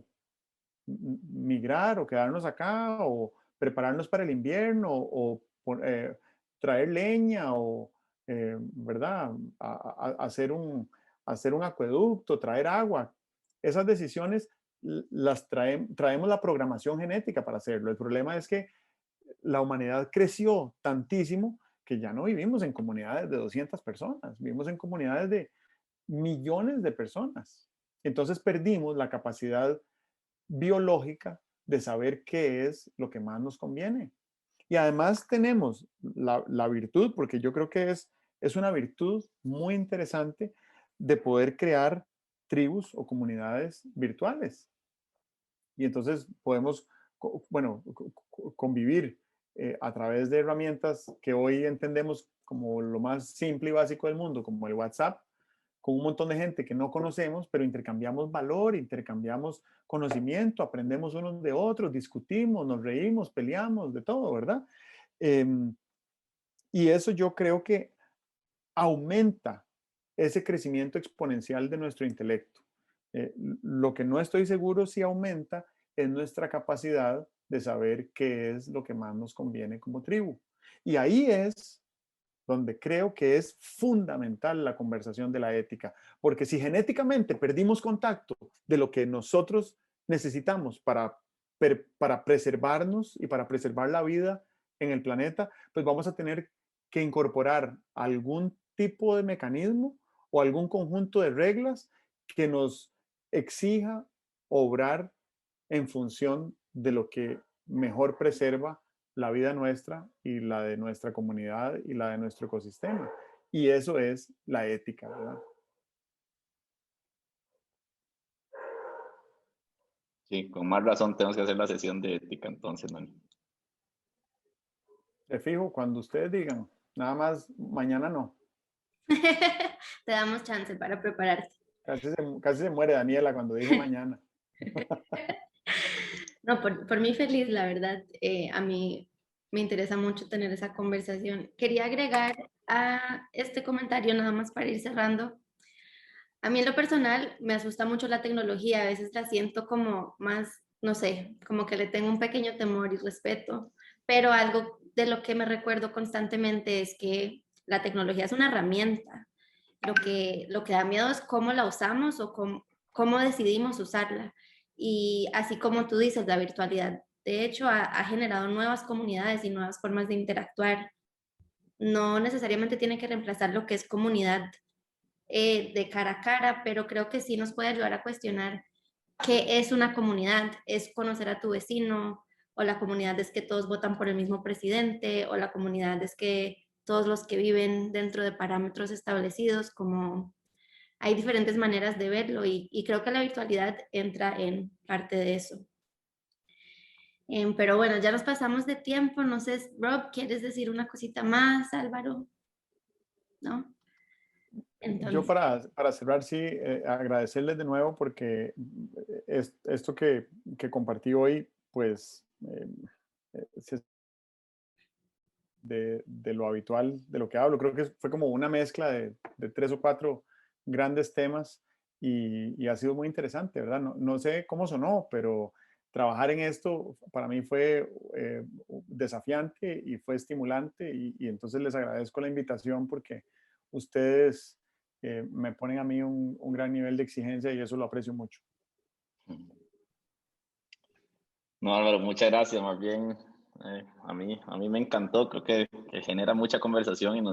Migrar o quedarnos acá o prepararnos para el invierno o traer leña o, ¿verdad? Hacer un acueducto, traer agua. Esas decisiones las traemos la programación genética para hacerlo. El problema es que la humanidad creció tantísimo que ya no vivimos en comunidades de 200 personas, vivimos en comunidades de millones de personas. Entonces perdimos la capacidad biológica de saber qué es lo que más nos conviene. Y además tenemos la virtud, porque yo creo que es una virtud muy interesante de poder crear tribus o comunidades virtuales. Y entonces podemos, bueno, convivir a través de herramientas que hoy entendemos como lo más simple y básico del mundo, como el WhatsApp, con un montón de gente que no conocemos, pero intercambiamos valor, intercambiamos conocimiento, aprendemos unos de otros, discutimos, nos reímos, peleamos, de todo, ¿verdad? Y eso yo creo que aumenta ese crecimiento exponencial de nuestro intelecto. Lo que no estoy seguro si aumenta es nuestra capacidad de saber qué es lo que más nos conviene como tribu. Y ahí es donde creo que es fundamental la conversación de la ética, porque si genéticamente perdimos contacto de lo que nosotros necesitamos para preservarnos y para preservar la vida en el planeta, pues vamos a tener que incorporar algún tipo de mecanismo o algún conjunto de reglas que nos exija obrar en función de lo que mejor preserva la vida nuestra y la de nuestra comunidad y la de nuestro ecosistema. Y eso es la ética, ¿verdad? Sí, con más razón tenemos que hacer la sesión de ética entonces, Manny. Te fijo, cuando ustedes digan, nada más mañana no. Te damos chance para prepararte. Casi se muere Daniela cuando dijo mañana. No, por mí feliz, la verdad. A mí me interesa mucho tener esa conversación. Quería agregar a este comentario, nada más para ir cerrando. A mí en lo personal me asusta mucho la tecnología, a veces la siento como más, no sé, como que le tengo un pequeño temor y respeto, pero algo de lo que me recuerdo constantemente es que la tecnología es una herramienta. Lo que da miedo es cómo la usamos o cómo decidimos usarla. Y así como tú dices, la virtualidad, de hecho, ha generado nuevas comunidades y nuevas formas de interactuar. No necesariamente tiene que reemplazar lo que es comunidad de cara a cara, pero creo que sí nos puede ayudar a cuestionar qué es una comunidad. Es conocer a tu vecino, o la comunidad es que todos votan por el mismo presidente, o la comunidad es que todos los que viven dentro de parámetros establecidos, como hay diferentes maneras de verlo y creo que la virtualidad entra en parte de eso. Pero bueno, ya nos pasamos de tiempo, no sé, Rob, ¿quieres decir una cosita más, Álvaro? ¿No? Yo Entonces, para cerrar, sí, agradecerles de nuevo porque esto que compartí hoy, pues, de lo habitual, de lo que hablo. Creo que fue como una mezcla de 3 o 4 grandes temas y ha sido muy interesante, ¿verdad? No sé cómo sonó, pero trabajar en esto para mí fue desafiante y fue estimulante y entonces les agradezco la invitación porque ustedes me ponen a mí un gran nivel de exigencia y eso lo aprecio mucho. No, Álvaro, muchas gracias. Más bien, a mí me encantó. Creo que genera mucha conversación y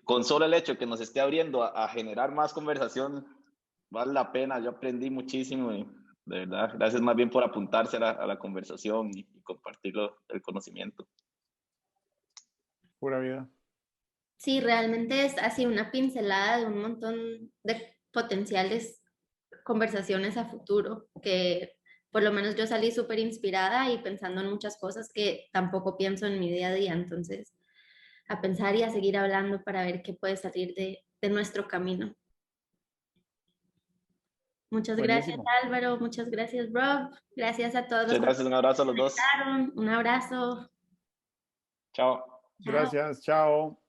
con solo el hecho que nos esté abriendo a generar más conversación, vale la pena. Yo aprendí muchísimo y de verdad, gracias más bien por apuntarse a la conversación y compartir el conocimiento. Pura vida. Sí, realmente es así una pincelada de un montón de potenciales conversaciones a futuro, que por lo menos yo salí súper inspirada y pensando en muchas cosas que tampoco pienso en mi día a día. Entonces, a pensar y a seguir hablando para ver qué puede salir de nuestro camino. Muchas gracias, Buenísimo. Álvaro. Muchas gracias, Rob. Gracias a todos los Muchas que gracias, un abrazo a los dos. comentaron. Un abrazo. Chao. Chao. Gracias, chao.